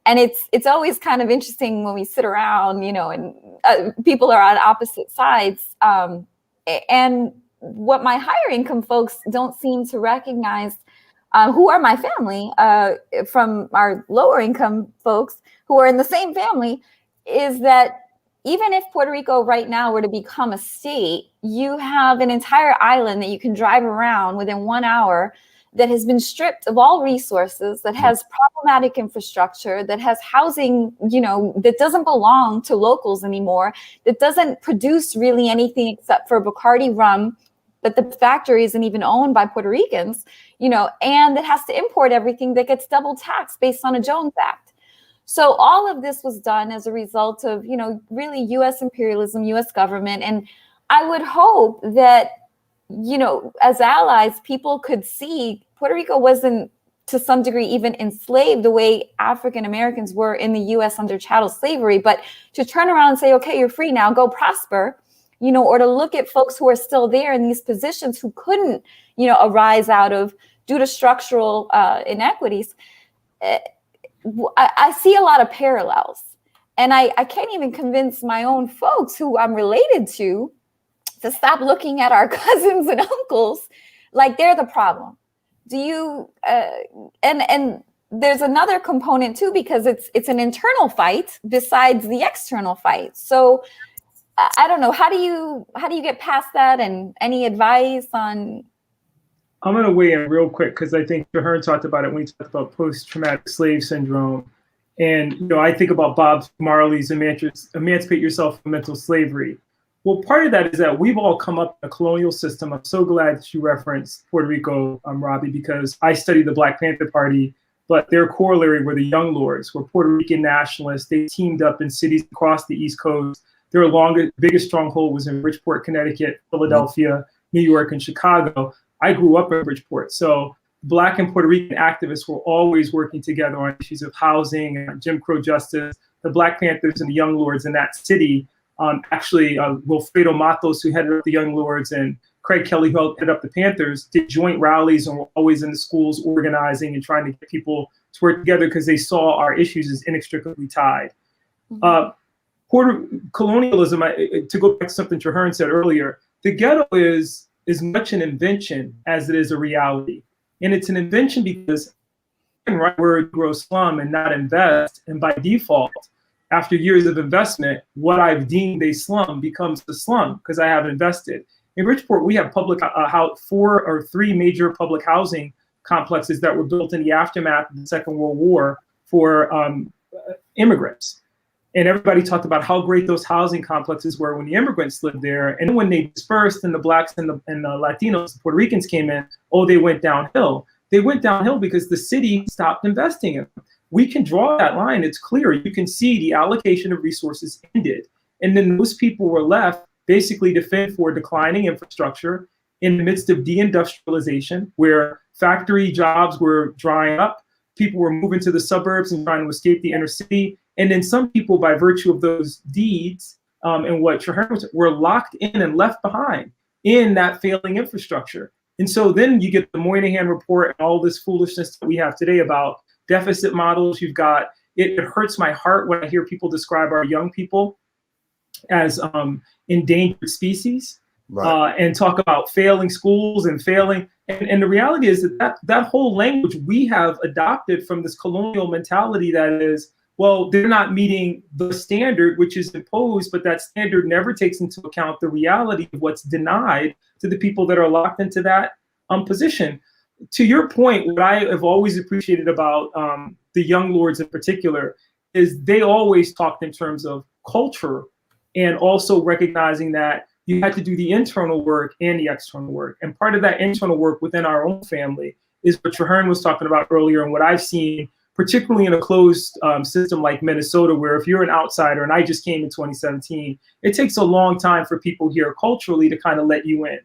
And it's always kind of interesting when we sit around, and people are on opposite sides. And what my higher income folks don't seem to recognize, who are my family, from our lower income folks who are in the same family, is that even if Puerto Rico right now were to become a state, you have an entire island that you can drive around within 1 hour that has been stripped of all resources, that has problematic infrastructure, that has housing, that doesn't belong to locals anymore, that doesn't produce really anything except for Bacardi rum, but the factory isn't even owned by Puerto Ricans, and that has to import everything that gets double taxed based on a Jones Act. So all of this was done as a result of, really U.S. imperialism, U.S. government. And I would hope that, as allies, people could see Puerto Rico wasn't to some degree even enslaved the way African Americans were in the U.S. under chattel slavery, but to turn around and say, okay, you're free now, go prosper. or to look at folks who are still there in these positions who couldn't, arise out of due to structural inequities. I see a lot of parallels, and I can't even convince my own folks who I'm related to stop looking at our cousins and uncles like they're the problem. Do you, and there's another component too, because it's an internal fight besides the external fight. So I don't know, how do you get past that, and any advice on? I'm going to weigh in real quick, because I think Traherne talked about it when we talked about post-traumatic slave syndrome. And, I think about Bob Marley's Emancipate Yourself from Mental Slavery. Well, part of that is that we've all come up in a colonial system. I'm so glad that you referenced Puerto Rico, Robbie, because I studied the Black Panther Party, but their corollary were the Young Lords, were Puerto Rican nationalists. They teamed up in cities across the East Coast. Their biggest stronghold was in Bridgeport, Connecticut, Philadelphia, New York, and Chicago. I grew up in Bridgeport. So Black and Puerto Rican activists were always working together on issues of housing and Jim Crow justice. The Black Panthers and the Young Lords in that city, Wilfredo Matos, who headed up the Young Lords, and Craig Kelly, who headed up the Panthers, did joint rallies and were always in the schools organizing and trying to get people to work together because they saw our issues as inextricably tied. Colonialism, to go back to something Traherne said earlier, the ghetto is much an invention as it is a reality. And it's an invention because right where it grows slum and not invest, and by default, after years of investment, what I've deemed a slum becomes the slum because I have invested. In Bridgeport, we have 4 or 3 major public housing complexes that were built in the aftermath of the Second World War for immigrants. And everybody talked about how great those housing complexes were when the immigrants lived there. And when they dispersed and the Blacks and the Latinos, the Puerto Ricans came in, they went downhill. They went downhill because the city stopped investing in them. We can draw that line. It's clear. You can see the allocation of resources ended. And then those people were left basically to fend for declining infrastructure in the midst of deindustrialization, where factory jobs were drying up. People were moving to the suburbs and trying to escape the inner city. And then some people, by virtue of those deeds and what Traherne was, were locked in and left behind in that failing infrastructure. And so then you get the Moynihan report and all this foolishness that we have today about deficit models. You've got, it hurts my heart when I hear people describe our young people as endangered species, right, and talk about failing schools and failing. And the reality is that whole language we have adopted from this colonial mentality that is, well, they're not meeting the standard which is imposed, but that standard never takes into account the reality of what's denied to the people that are locked into that position. To your point, what I have always appreciated about the Young Lords in particular is they always talked in terms of culture and also recognizing that you had to do the internal work and the external work. And part of that internal work within our own family is what Traherne was talking about earlier, and what I've seen, particularly in a closed system like Minnesota, where if you're an outsider, and I just came in 2017, it takes a long time for people here culturally to kind of let you in,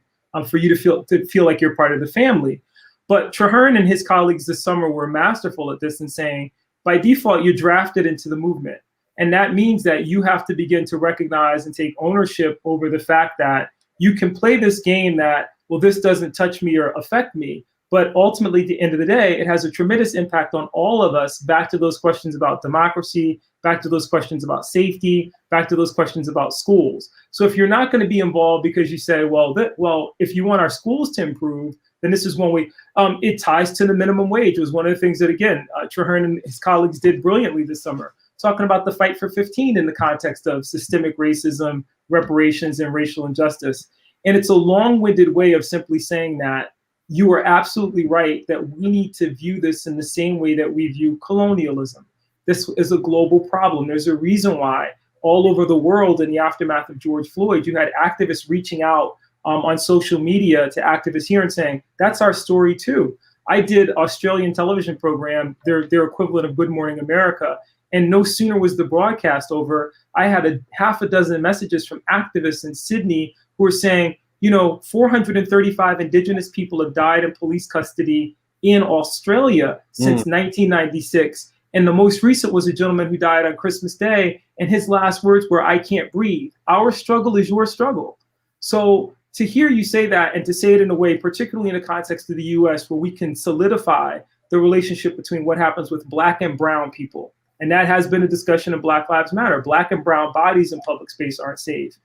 for you to feel like you're part of the family. But Traherne and his colleagues this summer were masterful at this in saying, by default, you're drafted into the movement. And that means that you have to begin to recognize and take ownership over the fact that you can play this game that, well, this doesn't touch me or affect me. But ultimately, at the end of the day, it has a tremendous impact on all of us, back to those questions about democracy, back to those questions about safety, back to those questions about schools. So if you're not going to be involved because you say, well, if you want our schools to improve, then this is one way. It ties to the minimum wage. It was one of the things that, again, Traherne and his colleagues did brilliantly this summer, talking about the fight for 15 in the context of systemic racism, reparations, and racial injustice. And it's a long-winded way of simply saying that you are absolutely right that we need to view this in the same way that we view colonialism. This is a global problem. There's a reason why all over the world in the aftermath of George Floyd, you had activists reaching out on social media to activists here and saying, that's our story too. I did Australian television program, their equivalent of Good Morning America, and no sooner was the broadcast over, I had half a dozen messages from activists in Sydney who were saying, 435 Indigenous people have died in police custody in Australia since 1996. And the most recent was a gentleman who died on Christmas Day, and his last words were, I can't breathe. Our struggle is your struggle. So to hear you say that, and to say it in a way, particularly in the context of the US, where we can solidify the relationship between what happens with Black and brown people, and that has been a discussion in Black Lives Matter, Black and brown bodies in public space aren't safe,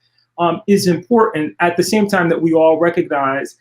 is important, at the same time that we all recognize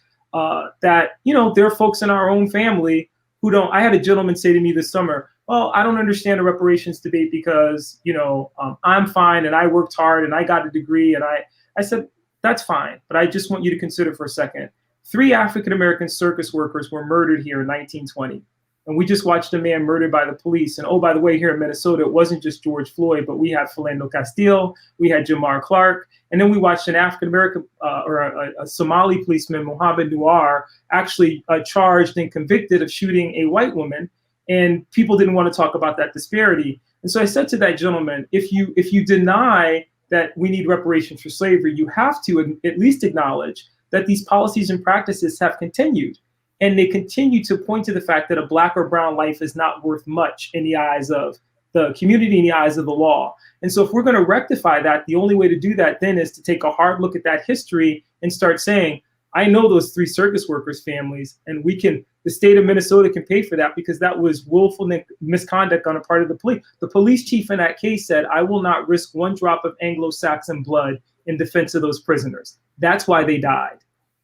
that, you know, there are folks in our own family who don't. I had a gentleman say to me this summer, well, I don't understand the reparations debate because, you know, I'm fine and I worked hard and I got a degree. And I said, that's fine. But I just want you to consider for a second, 3 African-American circus workers were murdered here in 1920. And we just watched a man murdered by the police. And oh, by the way, here in Minnesota, it wasn't just George Floyd, but we had Philando Castile, we had Jamar Clark, and then we watched an African-American or a Somali policeman, Mohammed Nuar, actually charged and convicted of shooting a white woman. And people didn't want to talk about that disparity. And so I said to that gentleman, if you deny that we need reparations for slavery, you have to at least acknowledge that these policies and practices have continued. And they continue to point to the fact that a Black or brown life is not worth much in the eyes of the community, in the eyes of the law. And so if we're going to rectify that, the only way to do that then is to take a hard look at that history and start saying, I know those 3 circus workers' families, and the state of Minnesota can pay for that because that was willful misconduct on a part of the police. The police chief in that case said, I will not risk 1 drop of Anglo-Saxon blood in defense of those prisoners. That's why they died.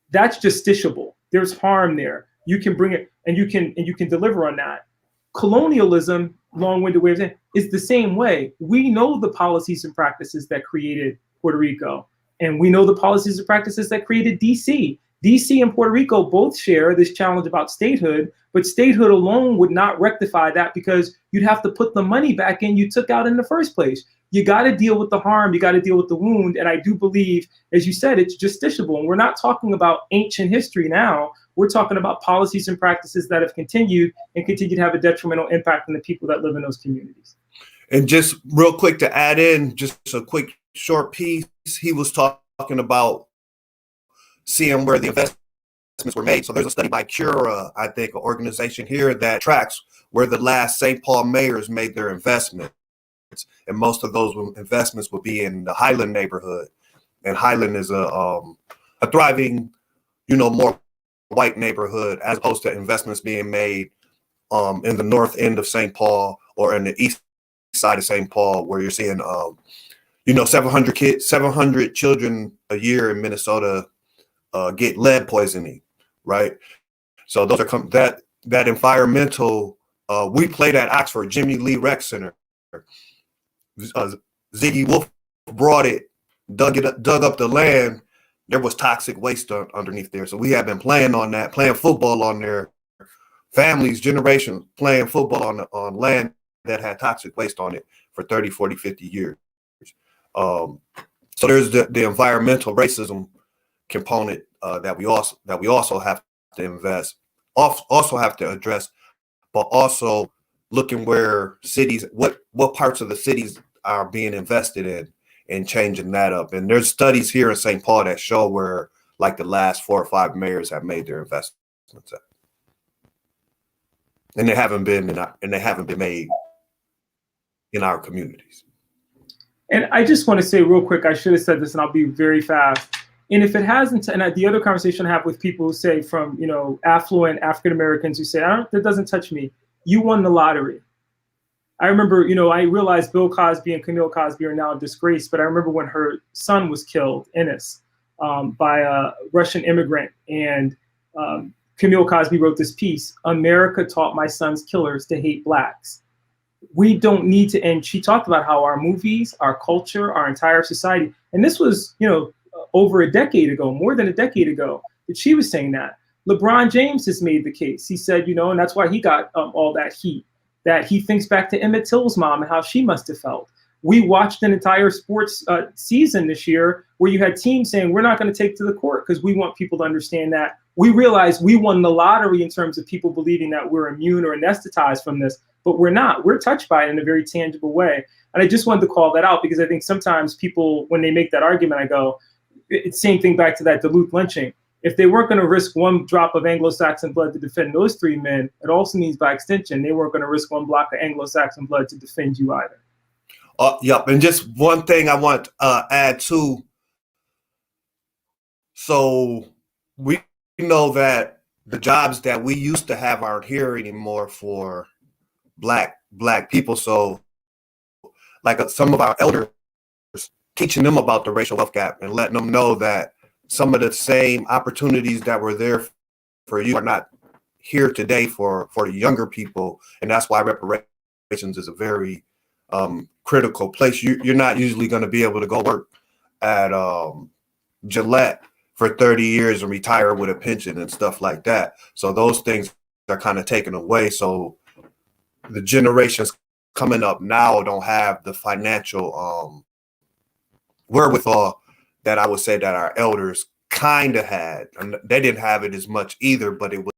That's justiciable. There's harm there. You can bring it and you can deliver on that. Colonialism, long-winded way of saying, is the same way. We know the policies and practices that created Puerto Rico, and we know the policies and practices that created DC. DC and Puerto Rico both share this challenge about statehood, but statehood alone would not rectify that because you'd have to put the money back in you took out in the first place. You got to deal with the harm, you got to deal with the wound. And I do believe, as you said, it's justiciable. And we're not talking about ancient history now. We're talking about policies and practices that have continued and continue to have a detrimental impact on the people that live in those communities. And just real quick to add in, just a quick short piece, he was talking about seeing where the investments were made. So there's a study by Cura, I think, an organization here that tracks where the last St. Paul mayors made their investments. And most of those investments would be in the Highland neighborhood. And Highland is a thriving, you know, more white neighborhood, as opposed to investments being made in the north end of St. Paul or in the east side of St. Paul, where you're seeing, you know, 700 children a year in Minnesota get lead poisoning, right? So those are that environmental. We played at Oxford, Jimmy Lee Rec Center. Ziggy Wolf brought it, dug up the land. There was toxic waste underneath there. So we have been playing on that, playing football on there. Families, generations playing football on land that had toxic waste on it for 30, 40, 50 years. So there's the environmental racism component that we also have to invest, also have to address, but also looking where cities, what parts of the cities are being invested in and changing that up. And there's studies here in St. Paul that show where like the last 4 or 5 mayors have made their investments at. And they haven't been made in our communities. And I just want to say real quick, I should have said this and I'll be very fast. And if it hasn't, and the other conversation I have with people who say from, you know, affluent African-Americans who say, that doesn't touch me. You won the lottery. I remember, you know, I realized Bill Cosby and Camille Cosby are now in disgrace, but I remember when her son was killed, Ennis, by a Russian immigrant. And Camille Cosby wrote this piece, America taught my son's killers to hate Blacks. We don't need to, and she talked about how our movies, our culture, our entire society, and this was, you know, over a decade ago, more than a decade ago, that she was saying that. LeBron James has made the case. He said, you know, and that's why he got all that heat, that he thinks back to Emmett Till's mom and how she must have felt. We watched an entire sports season this year where you had teams saying, we're not going to take to the court because we want people to understand that. We realize we won the lottery in terms of people believing that we're immune or anesthetized from this, but we're not. We're touched by it in a very tangible way. And I just wanted to call that out because I think sometimes people, when they make that argument, I go, it's same thing back to that Duluth lynching. If they weren't going to risk 1 drop of Anglo-Saxon blood to defend those 3 men, it also means by extension, they weren't going to risk 1 block of Anglo-Saxon blood to defend you either. Yep. And just one thing I want to add to, So we know that the jobs that we used to have aren't here anymore for black people. So like some of our elders, teaching them about the racial wealth gap and letting them know that some of the same opportunities that were there for you are not here today for the younger people. And that's why reparations is a very critical place. You're not usually going to be able to go work at Gillette for 30 years and retire with a pension and stuff like that. So those things are kind of taken away. So the generations coming up now don't have the financial wherewithal that I would say that our elders kind of had. And they didn't have it as much either, but it was.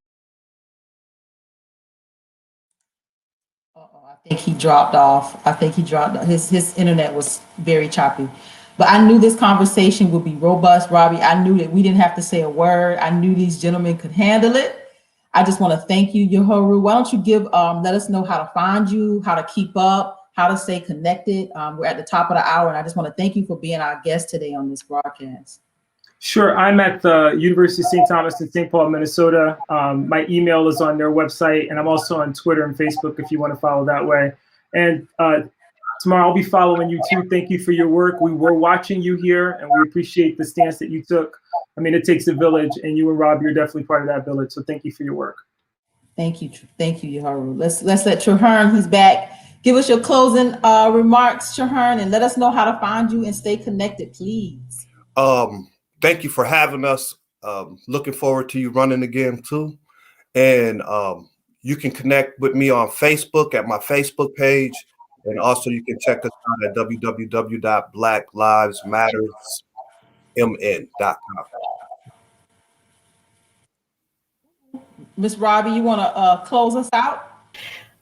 I think he dropped off. I think he dropped off. His internet was very choppy. But I knew this conversation would be robust, Robbie. I knew that we didn't have to say a word. I knew these gentlemen could handle it. I just want to thank you, Yohoru. Why don't you let us know how to find you, how to keep up, how to stay connected. We're at the top of the hour, and I just want to thank you for being our guest today on this broadcast. Sure. I'm at the University of St. Thomas in St. Paul, Minnesota. My email is on their website, and I'm also on Twitter and Facebook if you want to follow that way. And Tamara, I'll be following you too. Thank you for your work. We were watching you here, and we appreciate the stance that you took. I mean, it takes a village, and you and Rob, you're definitely part of that village. So thank you for your work. Thank you, Yohoru. Let's let Traherne, he's back. Give us your closing remarks, Traherne, and let us know how to find you and stay connected, please. Thank you for having us. Looking forward to you running again too. And you can connect with me on Facebook at my Facebook page. And also you can check us out at www.blacklivesmattersmn.com. Miss Robbie, you want to close us out?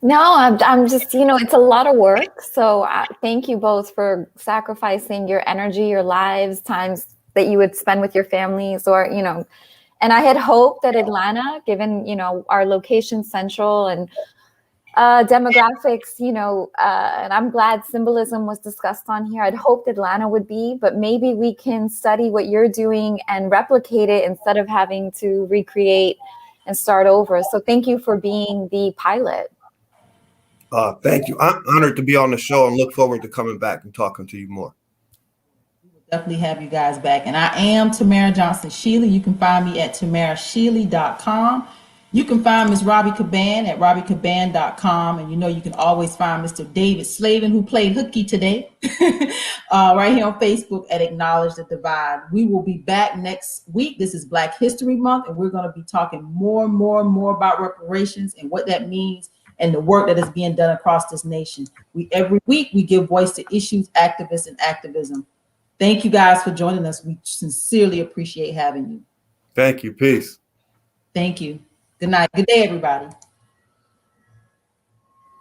No, I'm just, it's a lot of work. So thank you both for sacrificing your energy, your lives, times that you would spend with your families and I had hoped that Atlanta, given, our location central and demographics, and I'm glad symbolism was discussed on here. I'd hoped Atlanta would be, but maybe we can study what you're doing and replicate it instead of having to recreate and start over. So thank you for being the pilot. Thank you. I'm honored to be on the show and look forward to coming back and talking to you more. We will definitely have you guys back. And I am Tamara Johnson-Shealy. You can find me at tamarashealy.com. You can find Ms. Robbie Caban at robbiecaban.com. And you can always find Mr. David Slavin, who played hooky today, right here on Facebook at Acknowledge the Divide. We will be back next week. This is Black History Month, and we're going to be talking more about reparations and what that means and the work that is being done across this nation. Every week we give voice to issues, activists, and activism. Thank you guys for joining us. We sincerely appreciate having you. Thank you. Peace. Thank you. Good night. Good day, everybody.